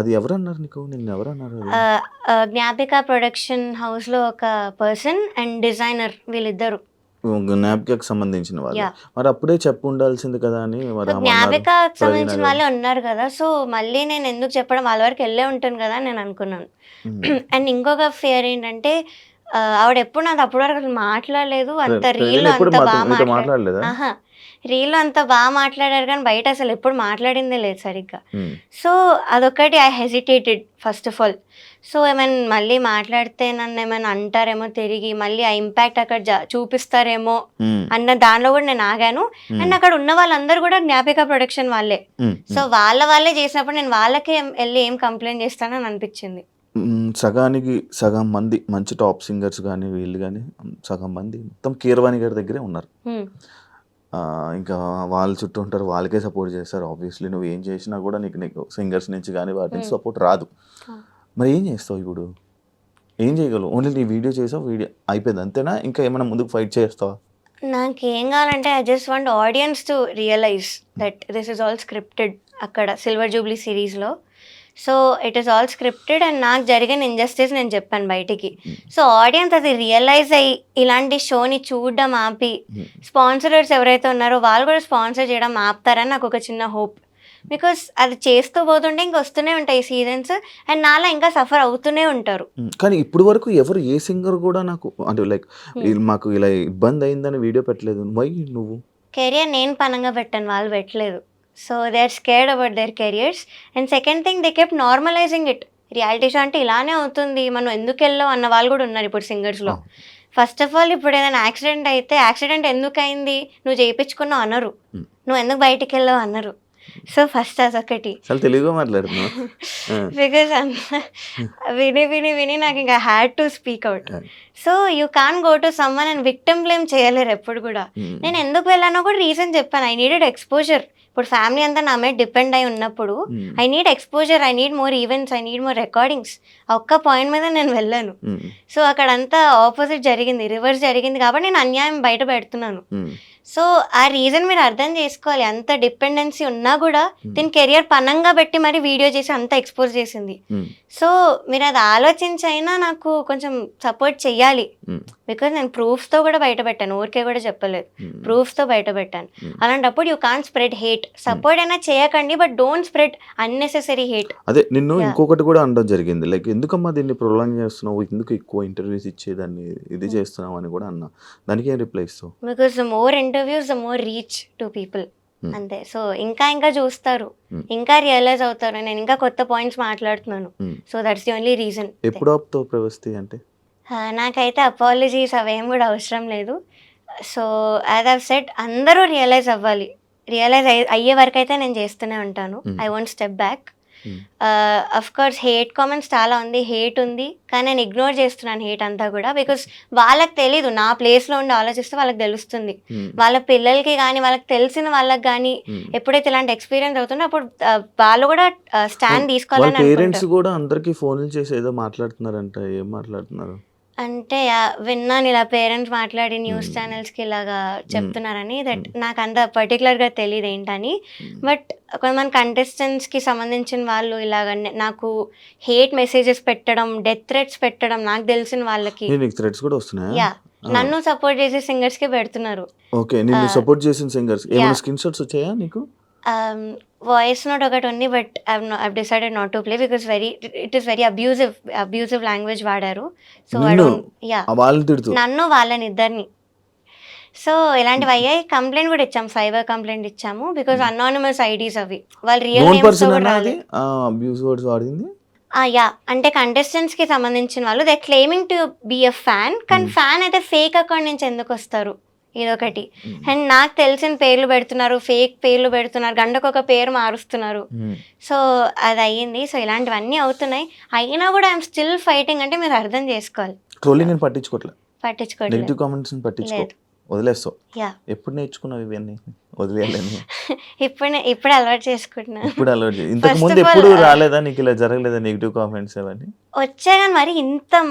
Speaker 2: అది ఎవరన్నారు నీకు? నిన్ను ఎవరన్నారు?
Speaker 3: జ్ఞాపిక ప్రొడక్షన్ హౌస్లో ఒక పర్సన్ అండ్ డిజైనర్, వీళ్ళిద్దరు
Speaker 2: జ్ఞాపికకు సంబంధించిన వాళ్ళు. మరి అప్పుడే చెప్పు ఉండాల్సింది కదా అని.
Speaker 3: జ్ఞాపికకు సంబంధించిన వాళ్ళే ఉన్నారు కదా, సో మళ్ళీ నేను ఎందుకు చెప్పడం, వాళ్ళ వరకు వెళ్ళే ఉంటాను కదా నేను అనుకున్నాను. అండ్ ఇంకొక ఫియర్ ఏంటంటే ఆవిడ ఎప్పుడు నాది అప్పటి వరకు అసలు మాట్లాడలేదు. అంత రీల్ అంత బాగా మాట్లాడలేదు, రీల్ అంతా బాగా మాట్లాడారు కానీ బయట అసలు ఎప్పుడు మాట్లాడిందే లేదు సరిగ్గా. సో అదొకటి I hesitated first of all. So ఏమైనా మళ్ళీ మాట్లాడితే నన్ను ఏమైనా అంటారేమో తిరిగి, మళ్ళీ ఆ ఇంపాక్ట్ అక్కడ చూపిస్తారేమో అన్న దానిలో కూడా నేను ఆగాను. అండ్ అక్కడ ఉన్న వాళ్ళందరూ కూడా జ్ఞాపిక ప్రొడక్షన్ వాళ్ళే, సో వాళ్ళే చేసినప్పుడు నేను వాళ్ళకే వెళ్ళి ఏం కంప్లైంట్ చేస్తానని అనిపించింది.
Speaker 2: సగానికి సగం మంది మంచి టాప్ సింగర్స్ కానీ వీళ్ళు కానీ సగం మంది మొత్తం కీరవాణి గారి దగ్గరే ఉన్నారు. ఇంకా వాళ్ళ చుట్టూ ఉంటారు, వాళ్ళకే సపోర్ట్ చేస్తారు. ఆబ్వియస్లీ నువ్వు ఏం చేసినా కూడా నీకు సింగర్స్ నుంచి కానీ వాటి నుంచి సపోర్ట్ రాదు. మరి ఏం చేస్తావు ఇప్పుడు? ఏం చేయగలవు? ఓన్లీ నీ వీడియో చేసావు, వీడియో అయిపోయింది అంతేనా? ఇంకా ఏమైనా ముందుకు ఫైట్ చేస్తావా?
Speaker 3: నాకేం కావాలంటే I just want audience to realise that this is all scripted. అక్కడ సిల్వర్ జూబ్లీ సిరీస్లో so it is all scripted and నాకు జరిగిన ఇంజస్టిస్ నేను చెప్పాను బయటికి. సో ఆడియన్స్ అది రియలైజ్ అయ్యి ఇలాంటి షోని చూడడం ఆపి, స్పాన్సరర్స్ ఎవరైతే ఉన్నారో వాళ్ళు కూడా స్పాన్సర్ చేయడం ఆపుతారని నాకు ఒక చిన్న హోప్. బికాస్ అది చేస్తూ పోతుంటే ఇంకా వస్తూనే ఉంటాయి సీజన్స్ అండ్ నాలా ఇంకా సఫర్ అవుతూనే ఉంటారు.
Speaker 2: కానీ ఇప్పుడు వరకు ఎవరు ఏ సింగర్ కూడా నాకు అంటే లైక్ మాకు ఇలా ఇబ్బంది అయిందని వీడియో పెట్టలేదు. వై నువ్వు?
Speaker 3: కెరియర్ నేను పనంగా పెట్టాను, వాళ్ళు పెట్టలేదు. So they are scared about their careers. And second thing they kept normalising it. Reality show అంటే ఇలానే అవుతుంది, మనం ఎందుకు వెళ్ళావు అన్న వాళ్ళు కూడా ఉన్నారు ఇప్పుడు సింగర్స్లో. ఫస్ట్ ఆఫ్ ఆల్ ఇప్పుడు ఏదైనా యాక్సిడెంట్ అయితే యాక్సిడెంట్ ఎందుకు అయింది, నువ్వు చేయించుకున్నావు అనరు, నువ్వు ఎందుకు బయటికి వెళ్ళావు అనరు. సో ఫస్ట్ అదొకటి.
Speaker 2: తెలుగుగా మాట్లాడుతున్నావు
Speaker 3: బికాస్ విని నాకు ఇంకా had to speak out. So you can go to someone and victim blame చేయలేరు ఎప్పుడు కూడా. నేను ఎందుకు వెళ్ళానో కూడా రీజన్ చెప్పాను. I needed exposure. ఇప్పుడు ఫ్యామిలీ అంతా నా మీద డిపెండ్ అయి ఉన్నప్పుడు I need exposure, I need more events, I need more recordings. ఒక్క పాయింట్ మీద నేను వెళ్ళాను. సో అక్కడంతా ఆపోజిట్ జరిగింది, రివర్స్ జరిగింది కాబట్టి నేను అన్యాయం బయట పెడుతున్నాను. సో ఆ రీజన్ మీరు అర్థం చేసుకోవాలి. అంత డిపెండెన్సీ ఉన్నా కూడా దీని కెరియర్ పనంగా పెట్టి మరి వీడియో చేసి అంత ఎక్స్పోజ్ చేసింది. సో మీరు అది ఆలోచించైనా నాకు కొంచెం సపోర్ట్ చెయ్యాలి. బికాజ్ నేను ప్రూఫ్స్తో కూడా బయట పెట్టాను, ఊరికే కూడా చెప్పలేదు, ప్రూఫ్స్తో బయట పెట్టాను. అలాంటప్పుడు you can't spread hate. Support అయినా చేయకండి, but don't spread unnecessary hate.
Speaker 2: అదే నిన్ను ఇంకొకటి కూడా అనడం జరిగింది, లైక్ ఎందుకమ్మా దీన్ని ప్రొలాంగ్ చేస్తున్నావు, ఎందుకు ఎక్కువ ఇంటర్వ్యూస్ ఇచ్చేదాన్ని ఇది చేస్తున్నావు అని కూడా అన్నా. దానికి ఏం రిప్లై ఇస్తావు?
Speaker 3: Because the more interviews the more reach to people. అంతే. సో ఇంకా చూస్తారు, ఇంకా రియలైజ్ అవుతారు, నేను ఇంకా కొత్త పాయింట్స్ మాట్లాడుతున్నాను. So that's the only reason.
Speaker 2: ఎప్పుడు ఆపుతావు ప్రవస్తి అంటే?
Speaker 3: నాకైతే అపాలజీస్ అవేం కూడా అవసరం లేదు. సో యాజ్ ఐవ్ సెడ్ అందరూ రియలైజ్ అవ్వాలి. రియలైజ్ అయ్యే వరకు అయితే నేను చేస్తూనే ఉంటాను. I won't step back. Of course hate comments చాలా ఉంది, హేట్ ఉంది, కానీ నేను ఇగ్నోర్ చేస్తున్నాను హేట్ అంతా కూడా. బికాస్ వాళ్ళకి తెలీదు, నా ప్లేస్లో ఉండి ఆలోచిస్తే వాళ్ళకి తెలుస్తుంది. వాళ్ళ పిల్లలకి కానీ వాళ్ళకి తెలిసిన వాళ్ళకి కానీ ఎప్పుడైతే ఇలాంటి ఎక్స్పీరియన్స్ అవుతుందో అప్పుడు వాళ్ళు కూడా స్టాండ్ తీసుకోవాలని.
Speaker 2: పేరెంట్స్ కూడా అందరికీ ఫోన్లు చేసి ఏదో మాట్లాడుతున్నారంట, ఏం మాట్లాడుతున్నారు
Speaker 3: అంటే విన్నాను ఇలా పేరెంట్స్ మాట్లాడి న్యూస్ ఛానల్స్కి ఇలాగా చెప్తున్నారని. దట్ నాకు అంత పర్టికులర్గా తెలియదు ఏంటని. బట్ కొంతమంది కంటెస్టెంట్స్కి సంబంధించిన వాళ్ళు ఇలాగ నాకు హేట్ మెసేజెస్ పెట్టడం, డెత్ థ్రెట్స్ పెట్టడం నాకు తెలిసిన వాళ్ళకి.
Speaker 2: థ్రెట్స్ కూడా వస్తున్నాయా?
Speaker 3: యా, నన్ను సపోర్ట్ చేసే సింగర్స్కి పెడుతున్నారు.
Speaker 2: ఓకే, నిన్ను సపోర్ట్ చేసిన సింగర్స్ ఏమైనా స్క్రీన్ షాట్స్ వచ్చాయా నీకు?
Speaker 3: వాయిస్ నోట్ ఒకటి ఉంది, but I've decided not to play because it is very abusive language వాడారు. సో నన్ను వాళ్ళని ఇద్దరిని. సో ఇలాంటివి అయ్యాయి. కంప్లైంట్ కూడా ఇచ్చాము, సైబర్ కంప్లైంట్ ఇచ్చాము. బికాస్ అనానిమస్ ఐడీస్ అవి, వాళ్ళు రియల్ నేమ్స్ కూడా రాలేదు. యా అంటే కంటెస్టెంట్స్కి సంబంధించిన వాళ్ళు they claiming to be a fan, కానీ ఫ్యాన్ అయితే ఫేక్ అకౌంట్ నుంచి ఎందుకు వస్తారు, ఇదొకటి. అండ్ నాకు తెలిసిన పేర్లు పెడుతున్నారు, ఫేక్ పేర్లు పెడుతున్నారు, గంటకొక పేరు మారుస్తున్నారు. సో అది అయ్యింది. సో ఇలాంటివన్నీ అవుతున్నాయి. అయినా కూడా ఐఎమ్ స్టిల్ ఫైటింగ్ అంటే మీరు అర్థం చేసుకోవాలి.
Speaker 2: ట్రోలింగ్ నేను పట్టించుకోవట్లేదు,
Speaker 3: పట్టించుకోవట్లేదు,
Speaker 2: నెగిటివ్ కామెంట్స్ పట్టించుకో, వదిలేస్తావు. ఎప్పుడు నేర్చుకున్నావు ఇవన్నీ? వదిలేయాలని
Speaker 3: ఇప్పుడు అలవాటు చేసుకుంటున్నా.
Speaker 2: ఇప్పుడు అలవాటు. ఇంతకు ముందు ఎప్పుడు రాలేదా నీకు, ఇలా జరగలేదా నెగిటివ్ కామెంట్స్ అవన్నీ?
Speaker 3: వచ్చాయి కానీ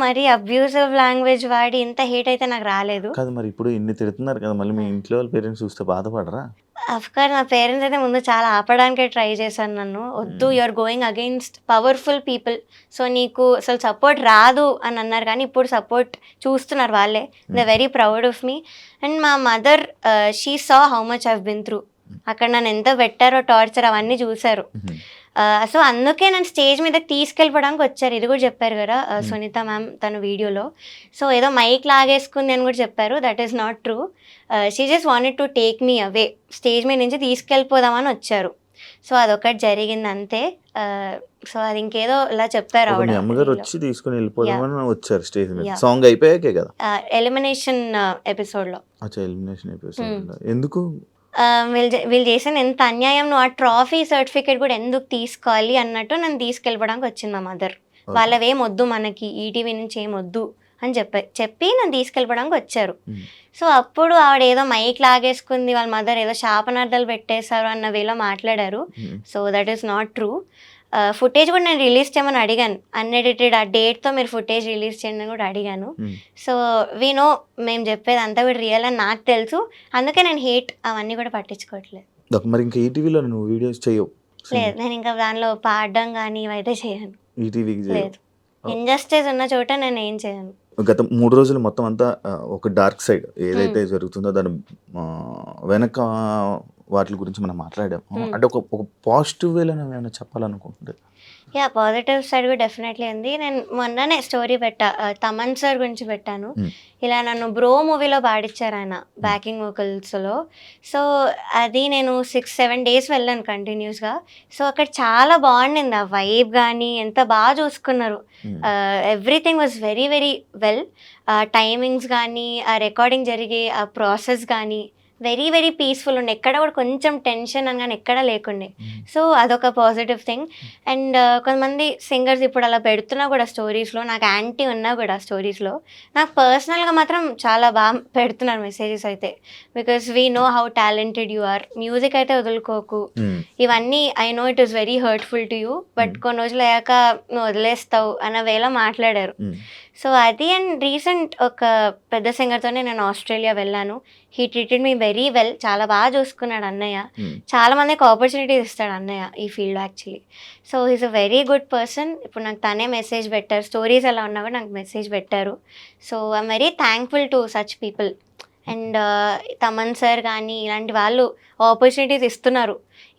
Speaker 3: మరి అబ్యూజివ్ లాంగ్వేజ్ వాడి ఇంత హేట్ అయితే నాకు రాలేదు.
Speaker 2: కాదు మరి ఇప్పుడు ఇన్ని తిడుతున్నారు కదా, మళ్ళీ మీ ఇంట్లో వాళ్ళ పేరెంట్స్ చూస్తే బాధపడరా?
Speaker 3: అఫ్కోర్స్ నా పేరెంట్స్ అయితే ముందు చాలా ఆపడానికే ట్రై చేశాను నన్ను. వద్దు, you are going against powerful people, so నీకు అసలు సపోర్ట్ రాదు అని అన్నారు. కానీ ఇప్పుడు సపోర్ట్ చూస్తున్నారు వాళ్ళే. They very proud of me. And మా mother she saw how much I've been through. అక్కడ నన్ను ఎంత పెట్టారో టార్చర్ అవన్నీ చూశారు. సో అందుకే నన్ను స్టేజ్ మీదకి తీసుకెళ్ళిపోవడానికి వచ్చారు. ఇది కూడా చెప్పారు కదా సునీత మ్యామ్ తన వీడియోలో. సో ఏదో మైక్ లాగేసుకుంది అని కూడా చెప్పారు. That is not true. She just wanted to take me away, stage మీద నుంచి తీసుకెళ్ళిపోదామని వచ్చారు. సో అదొకటి జరిగింది అంతే. సో అది ఇంకేదో ఇలా చెప్పారు.
Speaker 2: అమ్మగారు వచ్చి తీసుకుని వెళ్ళిపోదామని వచ్చారు స్టేజ్ మీద. సాంగ్ అయిపోయాకే కదా,
Speaker 3: ఎలిమినేషన్ ఎపిసోడ్లో.
Speaker 2: ఎలిమినేషన్ ఎపిసోడ్ ఎందుకు?
Speaker 3: వీళ్ళు చేసిన ఎంత అన్యాయం, నువ్వు ఆ ట్రాఫీ సర్టిఫికేట్ కూడా ఎందుకు తీసుకోవాలి అన్నట్టు నన్ను తీసుకెళ్ళడానికి వచ్చింది మా మదర్. వాళ్ళవేం వద్దు మనకి, ఈటీవీ నుంచి ఏం వద్దు అని చెప్పి నన్ను తీసుకెళ్ళడానికి వచ్చారు. సో అప్పుడు ఆవిడ ఏదో మైక్ లాగేసుకుంది, వాళ్ళ మదర్ ఏదో శాపనార్థాలు పెట్టేశారు అన్న వేలో మాట్లాడారు. So that is not true. Footage కూడా నేను రిలీజ్ చేయమని అడిగాను, అన్ఎడిటెడ్ ఆ డేట్తో మీరు ఫుటేజ్ రిలీజ్ చేయండి అని కూడా అడిగాను. సో వీ నో మేము చెప్పేది అంతా కూడా రియల్ అని నాకు తెలుసు. అందుకే నేను హేట్ అవన్నీ కూడా పట్టించుకోవట్లేదు.
Speaker 2: మరి ఇంకా ఈటీవీలో నువ్వు వీడియోస్ చేయవు?
Speaker 3: లేదు, నేను ఇంకా దానిలో పాడడం కానీ ఇవైతే చేయను.
Speaker 2: ఈటీవీకి
Speaker 3: లేదు, ఇంజస్టిస్ ఉన్న చోట నేను ఏం చేయను.
Speaker 2: గత 3 రోజులు మొత్తం అంతా ఒక డార్క్ సైడ్ ఏదైతే జరుగుతుందో దాని వెనక వాటి గురించి మనం మాట్లాడాం. అంటే ఒక పాజిటివ్ వేలో ఏమైనా చెప్పాలనుకుంటుంది?
Speaker 3: యా, పాజిటివ్ సైడ్ కూడా డెఫినెట్లీ ఉంది. నేను మొన్ననే స్టోరీ పెట్టా, తమన్ సార్ గురించి పెట్టాను. ఇలా నన్ను బ్రో మూవీలో పాడించారు ఆయన బ్యాకింగ్ వోకల్స్లో. సో అది నేను 6-7 డేస్ వెళ్ళాను కంటిన్యూస్గా. సో అక్కడ చాలా బాగుండింది, ఆ వైబ్ కానీ ఎంత బాగా చూసుకున్నారు. Everything was very very well. Timings కానీ, ఆ రికార్డింగ్ జరిగే ఆ ప్రాసెస్ కానీ వెరీ వెరీ పీస్ఫుల్ ఉండే. ఎక్కడ కూడా కొంచెం టెన్షన్ అని కానీ ఎక్కడా లేకుండే. సో అదొక పాజిటివ్ థింగ్. అండ్ కొంతమంది సింగర్స్ ఇప్పుడు అలా పెడుతున్నా కూడా స్టోరీస్లో, నాకు యాంటీ ఉన్నా కూడా స్టోరీస్లో నాకు పర్సనల్గా మాత్రం చాలా బాగా పెడుతున్నారు మెసేజెస్ అయితే. Because we know how talented you are, music అయితే వదులుకోకు, ఇవన్నీ I know it is very hurtful to you, but కొన్ని రోజులు అయ్యాక నువ్వు వదిలేస్తావు అన్న వేళ మాట్లాడారు. సో అది. అండ్ రీసెంట్ ఒక పెద్ద సింగర్తోనే నేను ఆస్ట్రేలియా వెళ్ళాను. He treated me very well, చాలా బాగా చూసుకున్నాడు అన్నయ్య. చాలా మందికి ఆపర్చునిటీస్ ఇస్తాడు అన్నయ్య ఈ field actually. So he's a very good person. ఇప్పుడు నాకు తనే మెసేజ్ పెట్టారు, స్టోరీస్ ఎలా ఉన్నా కూడా నాకు మెసేజ్ పెట్టారు. So I'm very thankful to such people. And Thaman sir కానీ ఇలాంటి వాళ్ళు ఆపర్చునిటీస్ ఇస్తున్నారు,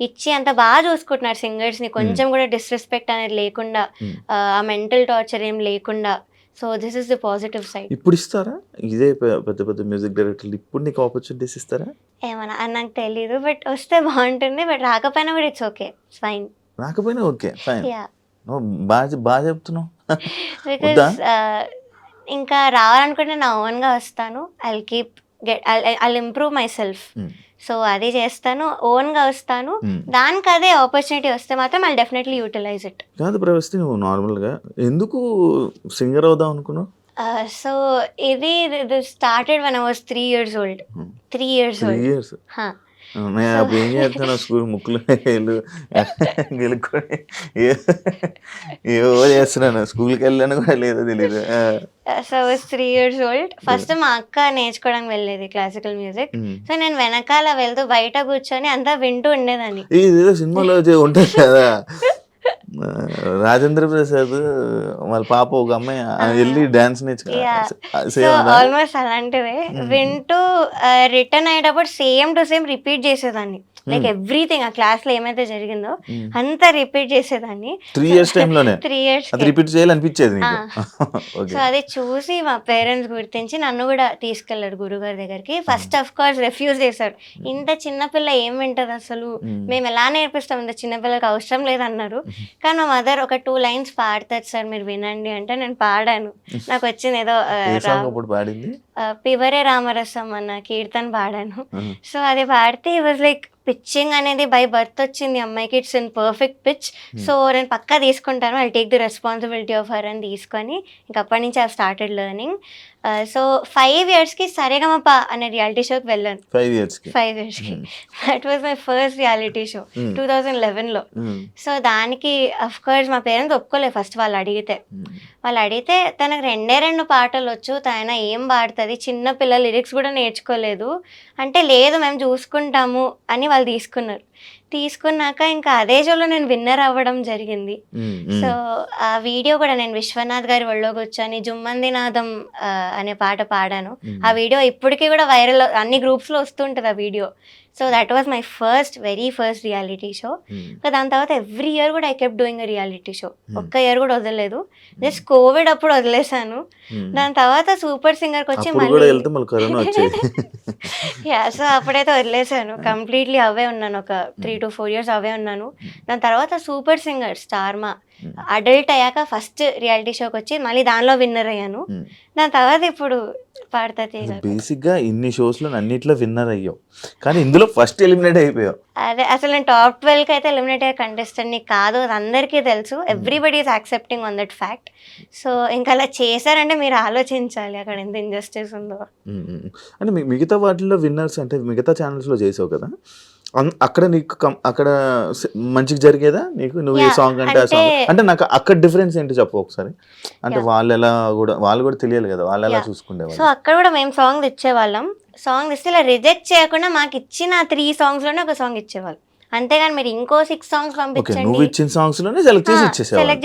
Speaker 3: ఇచ్చి అంత బాగా చూసుకుంటున్నారు సింగర్స్ని. కొంచెం కూడా డిస్రెస్పెక్ట్ అనేది లేకుండా, ఆ మెంటల్ టార్చర్ ఏం లేకుండా. So this is the positive side.
Speaker 2: ఇప్పుడు ఇస్తారా ఇదే పెద్ద పెద్ద మ్యూజిక్ డైరెక్టర్లు ఇప్పుడు నీకు ఆపర్చునిటీస్ ఇస్తారా?
Speaker 3: ఏమన్నా నాకు తెలీదు, బట్ వస్తే బాగుంటుంది. బట్ రాకపోయినా కూడా ఇట్స్ ఓకే, ఫైన్.
Speaker 2: రాకపోయినా ఓకే, ఫైన్. బాగా చెప్తున్నావు.
Speaker 3: బికాస్ ఇంకా రావాలనుకుంటే నా ఓన్గా వస్తాను. I'll improve my self. So అది చేస్తాను, ఓన్గా వస్తాను. దానికి అదే ఆపర్చునిటీ వస్తే మాత్రం ఐ డెఫినెట్లీ యూటిలైజ్ ఇట్.
Speaker 2: కాదు ప్రవస్తి, నువ్వు నార్మల్గా ఎందుకు సింగర్ అవుదాం అనుకున్నావు?
Speaker 3: సో ఇది started when I was 3 years old. 3 years old.
Speaker 2: నేను అప్పుడు ఏం చేస్తాను, స్కూల్ ముక్కులు గెలుక్కొని ఏవో చేస్తున్నాను, స్కూల్కి వెళ్ళాను కూడా లేదో తెలీదు.
Speaker 3: So I was 3 years old. First మా అక్క నేర్చుకోవడానికి వెళ్ళేది క్లాసికల్ మ్యూజిక్. సో నేను వెనకాల వెళ్తూ బయట కూర్చొని అంతా వింటూ ఉండేదాన్ని.
Speaker 2: ఇదేదో సినిమాలో ఉంటుంది కదా, రాజేంద్ర ప్రసాద్ వాళ్ళ పాప ఒక అమ్మాయి వెళ్ళి డాన్స్ నేర్చుకున్నా.
Speaker 3: ఆల్మోస్ట్ అలాంటివే వింటూ రిటర్న్ అయ్యేటప్పుడు సేమ్ టు సేమ్ రిపీట్ చేసేదాన్ని. లైక్ ఎవ్రీథింగ్ ఆ క్లాస్ లో ఏమైతే జరిగిందో అంతా రిపీట్ చేసేదాన్ని
Speaker 2: 3 years టైంలోనే
Speaker 3: 3 years
Speaker 2: అది రిపీట్ చేయాలనిపించేది
Speaker 3: సో అది చూసి మా పేరెంట్స్ గుర్తించి నన్ను కూడా తీసుకెళ్లారు గురుగారి దగ్గరికి. ఫస్ట్ ఆఫ్ కోర్స్ రిఫ్యూజ్ చేశారు, ఇంత చిన్నపిల్ల ఏం వింటది అసలు, మేము ఎలా నేర్పిస్తాం, ఇంత చిన్నపిల్లకి అవసరం లేదన్నారు. కానీ మా మదర్ ఒక 2 lines పాడతారు సార్ మీరు వినండి అంటే నేను పాడాను. నాకు వచ్చింది ఏదో పివరే రామరసం అన్న కీర్తన పాడాను. సో అది పాడితే ఈ వాజ్ లైక్ పిచ్చింగ్ అనేది బై బర్త్ వచ్చింది అమ్మాయికి, it's in perfect pitch. So నేను పక్కా తీసుకుంటాను, I take the responsibility of her అని తీసుకొని ఇంక అప్పటి నుంచి ఐ స్టార్టెడ్ లెర్నింగ్. సో 5 yearsకి సరేగమప అనే రియాలిటీ షోకి వెళ్ళాను. 5 yearsకి that was my first reality show 2011లో. సో దానికి అఫ్ కోర్స్ మా పేరెంట్స్ ఒప్పుకోలేదు ఫస్ట్. వాళ్ళు అడిగితే తనకు 2 పాటలు వచ్చు, తన ఏం పాడుతుంది, చిన్న పిల్లల లిరిక్స్ కూడా నేర్చుకోలేదు అంటే, లేదు మేము చూసుకుంటాము అని వాళ్ళు తీసుకున్నాక ఇంకా అదే షోలో నేను విన్నర్ అవ్వడం జరిగింది. సో ఆ వీడియో కూడా నేను విశ్వనాథ్ గారి ఒళ్ళో కూర్చొని జుమ్మంది నాదం అనే పాట పాడాను. ఆ వీడియో ఇప్పటికీ కూడా వైరల్, అన్ని గ్రూప్స్లో వస్తుంటుంది ఆ video. So that was my very first reality show. దాని తర్వాత ఎవ్రీ ఇయర్ కూడా I kept doing reality show. ఒక్క ఇయర్ కూడా వదలలేదు. జస్ట్ కోవిడ్ అప్పుడు వదిలేసాను. దాని తర్వాత సూపర్ సింగర్కి వచ్చి సో అప్పుడైతే వదిలేసాను కంప్లీట్లీ. అవే ఉన్నాను ఒక 3 to 4 years అవే ఉన్నాను. దాని తర్వాత సూపర్ సింగర్ స్టార్మా అడల్ట్ అయ్యాక ఫస్ట్ రియాలిటీ షోకి వచ్చి మళ్ళీ దానిలో విన్నర్ అయ్యాను. దాని తర్వాత ఇప్పుడు పాడతా.
Speaker 2: బేసిక్ గా ఇన్ని షోస్ లో అన్నిట్లో విన్నర్ అయ్యావు, కానీ ఇందులో ఫస్ట్ ఎలిమినేట్ అయిపోయావు.
Speaker 3: అదే అసలు నేను top 12కి అయితే ఎలిమినేట్ అయ్యే కంటెస్టెంట్ ని కాదు, అది అందరికీ తెలుసు. Everybody is accepting on that fact. So ఇంకా అలా చేశారంటే మీరు ఆలోచించాలి అక్కడ ఎంత ఇంజస్టిస్ ఉందో.
Speaker 2: అంటే మిగతా వాటిల్లో విన్నర్స్ అంటే మిగతా ఛానల్స్ లో చేసావు కదా, అక్కడ నీకు అక్కడ మంచిగా జరిగేదా నీకు? నువ్వు ఏ సాంగ్ అంటే ఆ సాంగ్ అంటే నాకు అక్కడ డిఫరెన్స్ ఏంటి చెప్పు ఒకసారి. అంటే వాళ్ళు కూడా తెలియాలి కదా, వాళ్ళు ఎలా చూసుకునేవాళ్ళు.
Speaker 3: సో అక్కడ కూడా మేము సాంగ్ తెచ్చేవాళ్ళం. సాంగ్ ఇస్తే ఇలా రిజెక్ట్ చేయకుండా మాకు ఇచ్చిన 3 songs లోనే ఒక సాంగ్ ఇచ్చేవాళ్ళు. అంతేగాని మీరు ఇంకో 6 songs పంపించండి,
Speaker 2: నువ్వు ఇచ్చిన సాంగ్స్ లోనే సెలెక్ట్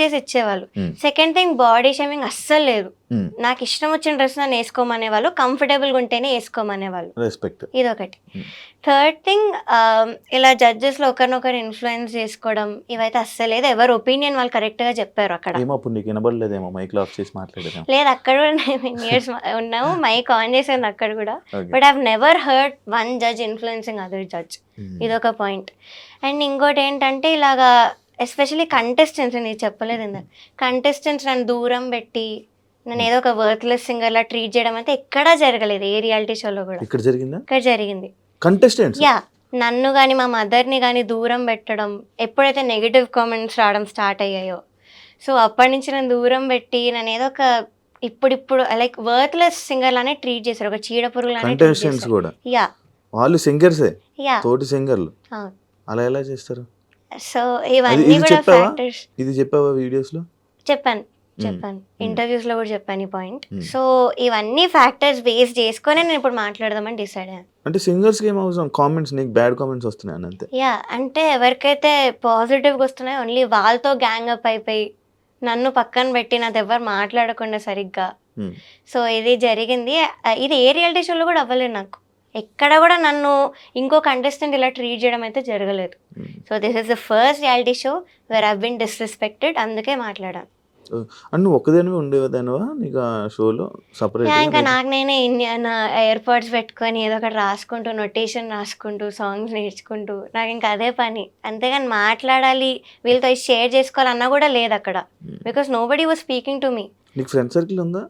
Speaker 2: చేసి
Speaker 3: ఇచ్చేవాళ్ళు. సెకండ్ థింగ్, బాడీ షేమింగ్ అస్సలు లేదు. నాకు ఇష్టం వచ్చిన డ్రెస్ నన్ను వేసుకోమనేవాళ్ళు, కంఫర్టబుల్ గా ఉంటేనే వేసుకోమనేవాళ్ళు.
Speaker 2: రెస్పెక్ట్.
Speaker 3: ఇదొకటి. థర్డ్ థింగ్, ఇలా జడ్జెస్ లో ఒకరినొకరు ఇన్ఫ్లుయెన్స్ చేసుకోవడం ఇవైతే అస్సలు లేదు. ఎవరు ఒపీనియన్ వాళ్ళు కరెక్ట్ గా చెప్పారు అక్కడ. లేదు, అక్కడ కూడా ఇయర్స్ ఉన్నాము, మైక్ ఆన్ చేసింది అక్కడ కూడా. But I have never heard one judge influencing other judge. ఇదొక పాయింట్. అండ్ ఇంకోటి ఏంటంటే ఇలాగా ఎస్పెషల్లీ కంటెస్టెంట్స్, నేను చెప్పలేదు ఇందాక, కంటెస్టెంట్స్ నన్ను దూరం పెట్టి నేను ఏదో ఒక వర్త్లెస్ సింగర్ లా ట్రీట్ చేయడం అయితే ఎక్కడా జరగలేదు ఏ రియాలిటీ షోలో కూడా. ఇక్కడ జరిగింది.
Speaker 2: కంటెస్టెంట్స్
Speaker 3: నన్ను కానీ మా మదర్ని కానీ దూరం పెట్టడం, ఎప్పుడైతే నెగిటివ్ కామెంట్స్ రావడం స్టార్ట్ అయ్యాయో, సో అప్పటి నుంచి నన్ను దూరం పెట్టి నన్ను ఏదో ఒక ఇప్పుడు లైక్ వర్త్లెస్ సింగర్ లానే ట్రీట్ చేశారు, ఒక చీడ పురుగు లానే.
Speaker 2: వాళ్ళు సింగర్సే, తోటి సింగర్లు అలా ఎలా చేస్తారు?
Speaker 3: సో ఇవన్నీ కూడా ఫ్యాక్టర్స్.
Speaker 2: ఇది చెప్పావా వీడియోస్ లో?
Speaker 3: చెప్పాను, ఇంటర్వ్యూస్ లో కూడా చెప్పాను ఈ పాయింట్. సో ఇవన్నీ ఫ్యాక్టర్స్ బేస్ చేసుకొని నేను ఇప్పుడు మాట్లాడదామని డిసైడ్ అయ్యాను.
Speaker 2: అంటే సింగర్స్ కి ఏం అవసరం, కామెంట్స్ నీకు బ్యాడ్ కామెంట్స్ వస్తున్నాయి అంతే.
Speaker 3: అంటే ఎవరికైతే పాజిటివ్ గా వస్తున్నాయో ఓన్లీ వాళ్ళతో గ్యాంగ్ అప్ అయిపోయి నన్ను పక్కన పెట్టి నాతో ఎవరు మాట్లాడకుండా సరిగ్గా. సో ఇది జరిగింది. ఇది ఏ రియాలిటీ షోలో కూడా అవ్వలేదు నాకు. ఎక్కడ కూడా నన్ను ఇంకో కంటెస్టెంట్ ఇలా ట్రీట్ చేయడం అయితే జరగలేదు. So this is the first reality show where I been disrespected, అందుకే మాట్లాడాను.
Speaker 2: నువ్వు ఒక్కదానివే ఉండేదానివా నీకు ఆ షోలో సపరేట్?
Speaker 3: ఇంకా నాకు నేనే నా ఎయిర్పాడ్స్ పెట్టుకొని ఏదో ఒకటి రాసుకుంటూ, నొటేషన్ రాసుకుంటూ, సాంగ్స్ నేర్చుకుంటూ, నాకు ఇంకా అదే పని. అంతేగాని మాట్లాడాలి వీళ్ళతో షేర్ చేసుకోవాలన్నా కూడా లేదు అక్కడ. Because nobody was speaking to me.
Speaker 2: నీకు ఫ్రెండ్ సర్కిల్ ఉందా?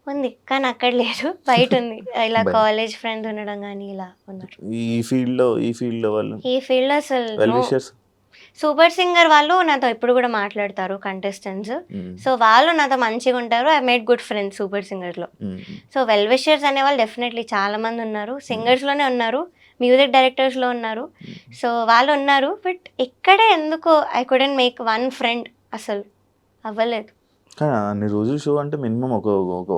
Speaker 3: ఉంది, కానీ అక్కడ లేదు, బయట ఉంది. ఇలా కాలేజ్ ఫ్రెండ్స్ ఉండడం కానీ ఇలా ఉన్నారు.
Speaker 2: ఈ ఫీల్డ్ లో అసలు
Speaker 3: సూపర్ సింగర్ వాళ్ళు నాతో ఇప్పుడు కూడా మాట్లాడతారు కంటెస్టెంట్స్. సో వాళ్ళు నాతో మంచిగా ఉంటారు. I made good friends super singer లో. సో వెల్ విషర్స్ అనే వాళ్ళు డెఫినెట్లీ చాలా మంది ఉన్నారు. సింగర్స్ లోనే ఉన్నారు, మ్యూజిక్ డైరెక్టర్స్ లో ఉన్నారు. సో వాళ్ళు ఉన్నారు. బట్ ఇక్కడే ఎందుకో I couldn't make one friend, అసలు అవ్వలేదు.
Speaker 2: కానీ అన్ని రోజులు షో అంటే మినిమం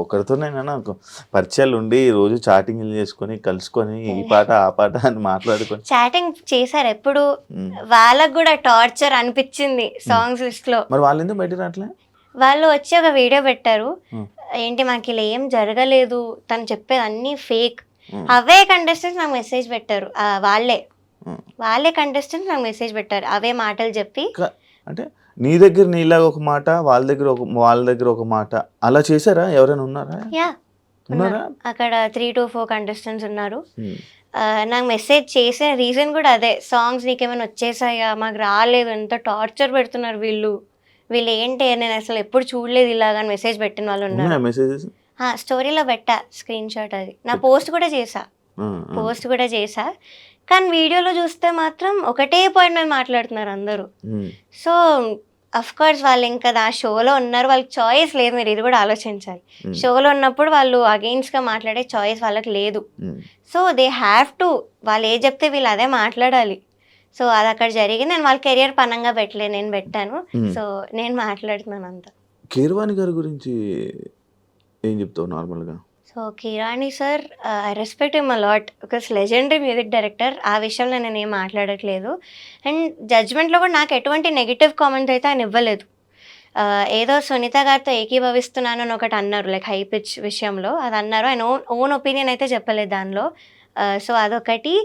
Speaker 2: ఒకరితోనైనా పరిచయాలు ఉండి రోజు చాటింగ్ చేసుకొని కలుసుకొని ఈ పాట ఆ పాట అని మాట్లాడుకొని.
Speaker 3: చాటింగ్ చేశారు ఎప్పుడు, వాళ్ళకు కూడా టార్చర్ అనిపించింది సాంగ్స్ లిస్ట్ లో.
Speaker 2: మరి వాళ్ళు ఎందుకు బయట రావట్లే?
Speaker 3: వాళ్ళు వచ్చి ఒక వీడియో పెట్టారు, ఏంటి మాకు ఇలా ఏం జరగలేదు, తను చెప్పేది అన్ని ఫేక్. అవే కంటెస్టెంట్స్ నాకు మెసేజ్ పెట్టారు, వాళ్ళే కంటెస్టెంట్స్ నాకు మెసేజ్ పెట్టారు అవే మాటలు చెప్పి.
Speaker 2: అంటే నీ దగ్గర నీలాగా ఒక మాట, వాళ్ళ దగ్గర ఒక మాట అలా చేశారా? ఎవరైనా ఉన్నారా? ఉన్నారా?
Speaker 3: అక్కడ 3 to 4 కంటెస్టెంట్స్ ఉన్నారు. నాకు మెసేజ్ చేసిన రీజన్ కూడా అదే, సాంగ్స్ నీకేమైనా వచ్చేసాయా, మాకు రాలేదు, ఎంత టార్చర్ పెడుతున్నారు వీళ్ళు ఏంటి, నేను అసలు ఎప్పుడు చూడలేదు ఇలాగా అని మెసేజ్ పెట్టిన వాళ్ళు ఉన్నారు.
Speaker 2: మెసేజెస్
Speaker 3: స్టోరీలో పెట్టా స్క్రీన్ షాట్, అది నా పోస్ట్ కూడా చేసా. కానీ వీడియోలో చూస్తే మాత్రం ఒకటే పాయింట్ మీద మాట్లాడుతున్నారు అందరూ. సో అఫ్ కోర్స్ వాళ్ళు ఇంకా ఆ షోలో ఉన్నారు, వాళ్ళకి చాయిస్ లేదు. మీరు ఇది కూడా ఆలోచించాలి, షోలో ఉన్నప్పుడు వాళ్ళు అగెయిన్స్ట్గా మాట్లాడే చాయిస్ వాళ్ళకి లేదు. సో దే హ్యావ్ టు, వాళ్ళు ఏ చెప్తే వీళ్ళు అదే మాట్లాడాలి. సో అది అక్కడ జరిగింది. నేను వాళ్ళ కెరియర్ పనంగా పెట్టలేదు, నేను పెట్టాను. సో నేను మాట్లాడుతున్నాను అంతా.
Speaker 2: కీరవాణి గారి గురించి ఏం చెప్తావు నార్మల్గా?
Speaker 3: So Keeravani sir, I respect him a lot because legendary music director. ఆ విషయంలో నేను ఏం మాట్లాడట్లేదు. అండ్ జడ్జ్మెంట్లో కూడా నాకు ఎటువంటి నెగిటివ్ కామెంట్ అయితే ఆయన ఇవ్వలేదు. ఏదో సునీత గారితో ఏకీభవిస్తున్నాను అని ఒకటి అన్నారు, లైక్ హై పిచ్ విషయంలో అది అన్నారు. ఆయన ఓన్ ఒపీనియన్ అయితే చెప్పలేదు దానిలో. సో అదొకటి.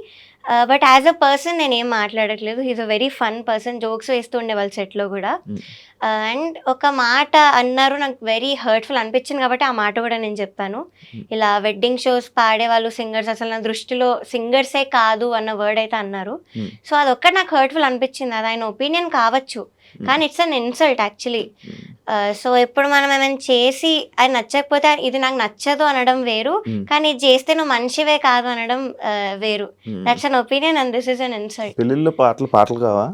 Speaker 3: బట్ యాజ్ అ పర్సన్ నేను ఏం మాట్లాడట్లేదు. He's a very fun person, jokes వేస్తూ ఉండేవాళ్ళు సెట్లో కూడా. అండ్ ఒక మాట అన్నారు, నాకు వెరీ హర్ట్ఫుల్ అనిపించింది కాబట్టి ఆ మాట కూడా నేను చెప్పాను. ఇలా వెడ్డింగ్ షోస్ పాడేవాళ్ళు సింగర్స్ అసలు నా దృష్టిలో సింగర్సే కాదు అన్న వర్డ్ అయితే అన్నారు. సో అదొక్కటి నాకు హర్ట్ఫుల్ అనిపించింది. అది ఆయన ఒపీనియన్ కావచ్చు, కానీ it's an insult actually. So ఎప్పుడు మనం ఏమైనా చేసి అది నచ్చకపోతే ఇది నాకు నచ్చదు అనడం వేరు, కానీ ఇది చేస్తే నువ్వు మనిషివే కాదు అనడం వేరు. That's an opinion and this is an insult.
Speaker 2: పెళ్ళిళ్ళలో పాటలు కావా?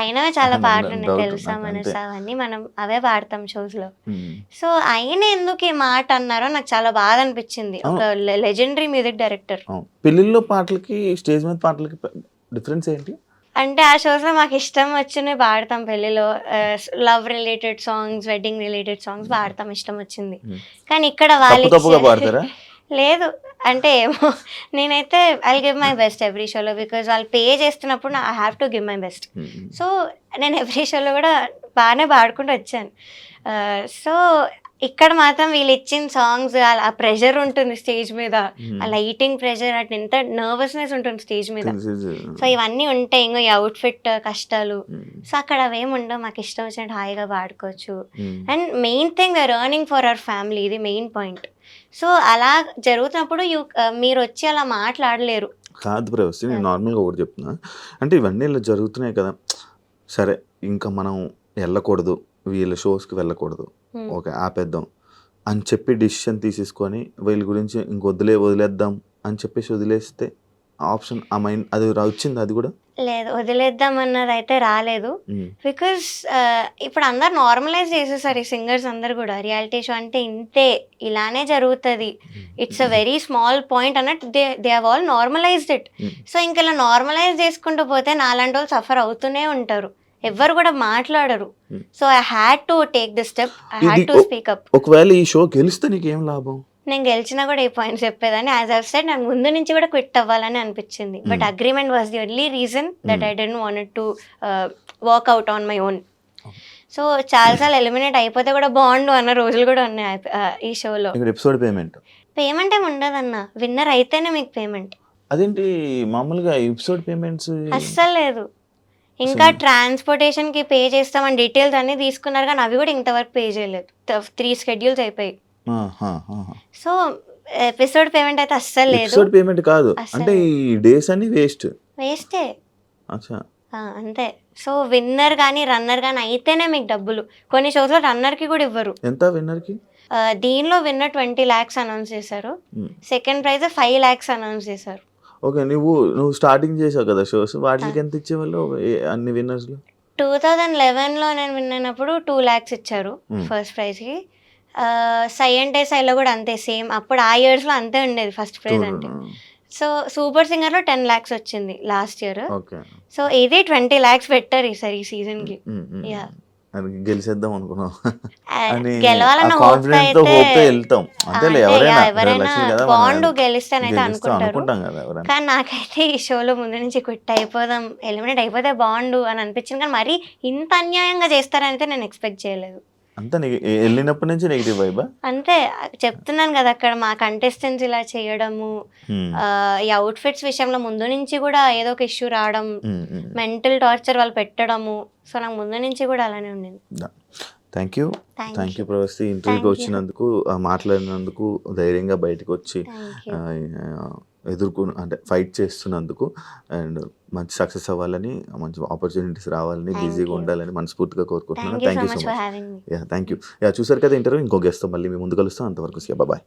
Speaker 3: అయినా చాలా పాటలు ఉన్నాయి, తెలుసా మనసా, అవన్నీ మనం అవే పాడతాం షోస్ లో. సో ఆయన ఎందుకు ఈ మాట అన్నారో నాకు చాలా బాధ అనిపించింది. ఒక లెజెండరీ మ్యూజిక్ డైరెక్టర్.
Speaker 2: పెళ్ళిళ్ళలో పాటలకి స్టేజ్ మీద పాటలకి డిఫరెన్స్ ఏంటి
Speaker 3: అంటే, ఆ షోస్ లో మాకు ఇష్టం వచ్చినవి పాడతాం. పెళ్లిలో love related songs, wedding related songs పాడతాం ఇష్టం వచ్చింది. కానీ ఇక్కడ వాళ్ళు లేదు అంటే ఏమో, నేనైతే I give my best every షోలో, బికాజ్ వాళ్ళు పే చేస్తున్నప్పుడు I have to give my best. So నేను ఎవ్రీ షోలో కూడా బాగానే పాడుకుంటూ వచ్చాను. సో ఇక్కడ మాత్రం వీళ్ళు ఇచ్చిన సాంగ్స్, ఆ ప్రెషర్ ఉంటుంది స్టేజ్ మీద, ఆ లైటింగ్ ప్రెషర్, అట్లా ఎంత నర్వస్నెస్ ఉంటుంది స్టేజ్ మీద. సో ఇవన్నీ ఉంటాయి, ఇంకో ఈ అవుట్ఫిట్ కష్టాలు. సో అక్కడ అవేమి ఉండవు, మాకు ఇష్టం వచ్చినట్టు హాయిగా పాడుకోవచ్చు. And main thing we're earning for our family, ఇది మెయిన్ పాయింట్. సో అలా జరుగుతున్నప్పుడు మీరు వచ్చి అలా మాట్లాడలేరు.
Speaker 2: కాదు ప్రవస్తి, నేను నార్మల్గా ఒకటి చెప్తున్నా, అంటే ఇవన్నీ ఇలా జరుగుతున్నాయి కదా, సరే ఇంకా మనం వెళ్ళకూడదు, వీళ్ళ షోస్కి వెళ్ళకూడదు, ఓకే ఆపేద్దాం అని చెప్పి డిసిషన్ తీసేసుకొని వీళ్ళ గురించి వదిలేద్దాం అని చెప్పేసి వదిలేస్తే ఆప్షన్ ఆ మైండ్ అది వచ్చింది? అది కూడా
Speaker 3: లేదు, వదిలేద్దాం అన్నది అయితే రాలేదు. బికాస్ ఇప్పుడు అందరు నార్మలైజ్ చేసేసారు, ఈ సింగర్స్ అందరు కూడా రియాలిటీ షో అంటే ఇంతే, ఇలానే జరుగుతుంది, it's a very small point అన్నట్టు they have all normalised it. So ఇంక ఇలా నార్మలైజ్ చేసుకుంటూ పోతే నాలాంటి వాళ్ళు సఫర్ అవుతూనే ఉంటారు, ఎవ్వరు కూడా మాట్లాడరు. So I had to take this step, I had to speak up.
Speaker 2: ఒకవేళ ఈ షో గెలిస్తే నీకేం లాభం?
Speaker 3: నేను గెలిచినా కూడా ఈ పాయింట్ చెప్పేదాన్ని. యాజ్ ఐ సెడ్, నాకు ముందు నుంచి కూడా క్విట్ అవ్వాలని అనిపించింది, but agreement was the only reason that I don't want to work out on my own. So చాలాసార్లు ఎలిమినేట్ అయిపోతే కూడా బాగుండు అన్న రోజులు కూడా ఉన్నాయి ఈ షోలో.
Speaker 2: ఎపిసోడ్ పేమెంట్
Speaker 3: ఏమి ఉండదన్న, విన్నర్ అయితేనే మీకు పేమెంట్.
Speaker 2: అదేంటి మామూలుగా ఎపిసోడ్ పేమెంట్స్
Speaker 3: అస్సలు లేదు. ఇంకా ట్రాన్స్పోర్టేషన్కి పే చేస్తామని డీటెయిల్స్ అన్నీ తీసుకున్నారు, కానీ అవి కూడా ఇంతవరకు పే చేయలేదు. 3 schedules అయిపోయి. సో ఎపిసోడ్ పేమెంట్ అయితే అస్సలు లేదు.
Speaker 2: ఎపిసోడ్ పేమెంట్ కాదు అంటే ఈ డేస్ అన్ని వేస్టే. అచ్చా,
Speaker 3: అంతే. సో విన్నర్ కానీ రన్నర్ కానీ అయితేనే మీకు డబ్బులు. కొన్ని షోస్లో రన్నర్కి కూడా ఇవ్వరు.
Speaker 2: ఎంత విన్నర్కి?
Speaker 3: దీనిలో విన్నర్ 20 lakhs అనౌన్స్ చేశారు, సెకండ్ ప్రైజ్ 5 lakhs అనౌన్స్ చేశారు.
Speaker 2: ఓకే, నువ్వు స్టార్టింగ్ చేసావు కదా షోస్, వాటికి ఎంత ఇచ్చేవాళ్ళు అన్ని విన్నర్స్?
Speaker 3: 2011లో నేను విన్నప్పుడు 2 lakhs ఇచ్చారు ఫస్ట్ ప్రైజ్కి. సై అంటే సైలో కూడా అంతే, సేమ్. అప్పుడు ఆ ఇయర్స్లో అంతే ఉండేది ఫస్ట్ ప్రైజ్ అంటే. సో సూపర్ సింగర్లో 10 lakhs వచ్చింది లాస్ట్ ఇయర్. సో ఇది 20 lakhs పెట్టారు ఈసారి ఈ సీజన్కి.
Speaker 2: గెలిచేద్దాం అనుకున్నాం,
Speaker 3: గెలవాలన్న బాండ్ గెలిస్తానైతే అనుకుంటారు, కానీ నాకైతే ఈ షోలో ముందు నుంచి క్విట్ అయిపోదాం, ఎలిమినేట్ అయిపోతే బాండు అని అనిపించింది. కానీ మరి ఇంత అన్యాయంగా చేస్తారనైతే నేను ఎక్స్పెక్ట్ చేయలేదు.
Speaker 2: అంతా వెళ్ళినప్పటి నుంచి నెగిటివ్ వైబా?
Speaker 3: అంతే చెప్తున్నాను కదా, అక్కడ మా కంటెస్టెంట్స్ ఇలా చేయడము, ఈ అవుట్ఫిట్స్ విషయంలో ముందు నుంచి కూడా ఏదో ఒక ఇష్యూ రావడం, మెంటల్ టార్చర్ వాళ్ళు పెట్టడము. సో నాకు ముందు నుంచి కూడా అలానే ఉండింది.
Speaker 2: థ్యాంక్ యూ ప్రవస్తి, ఇంటర్వ్యూకి వచ్చినందుకు, మాట్లాడినందుకు, ధైర్యంగా బయటకు వచ్చి అంటే ఫైట్ చేస్తున్నందుకు, అండ్ మంచి సక్సెస్ అవ్వాలని, మంచి ఆపర్చునిటీస్ రావాలని, బిజీగా ఉండాలని మనస్ఫూర్తిగా కోరుకుంటున్నాను. Thank you so much. Thank you. చూసారు కదా ఇంటర్వ్యూ. ఇంకో గెస్ట్తో మళ్ళీ మీ ముందు కలుస్తాం. అంతవరకు బాయ్.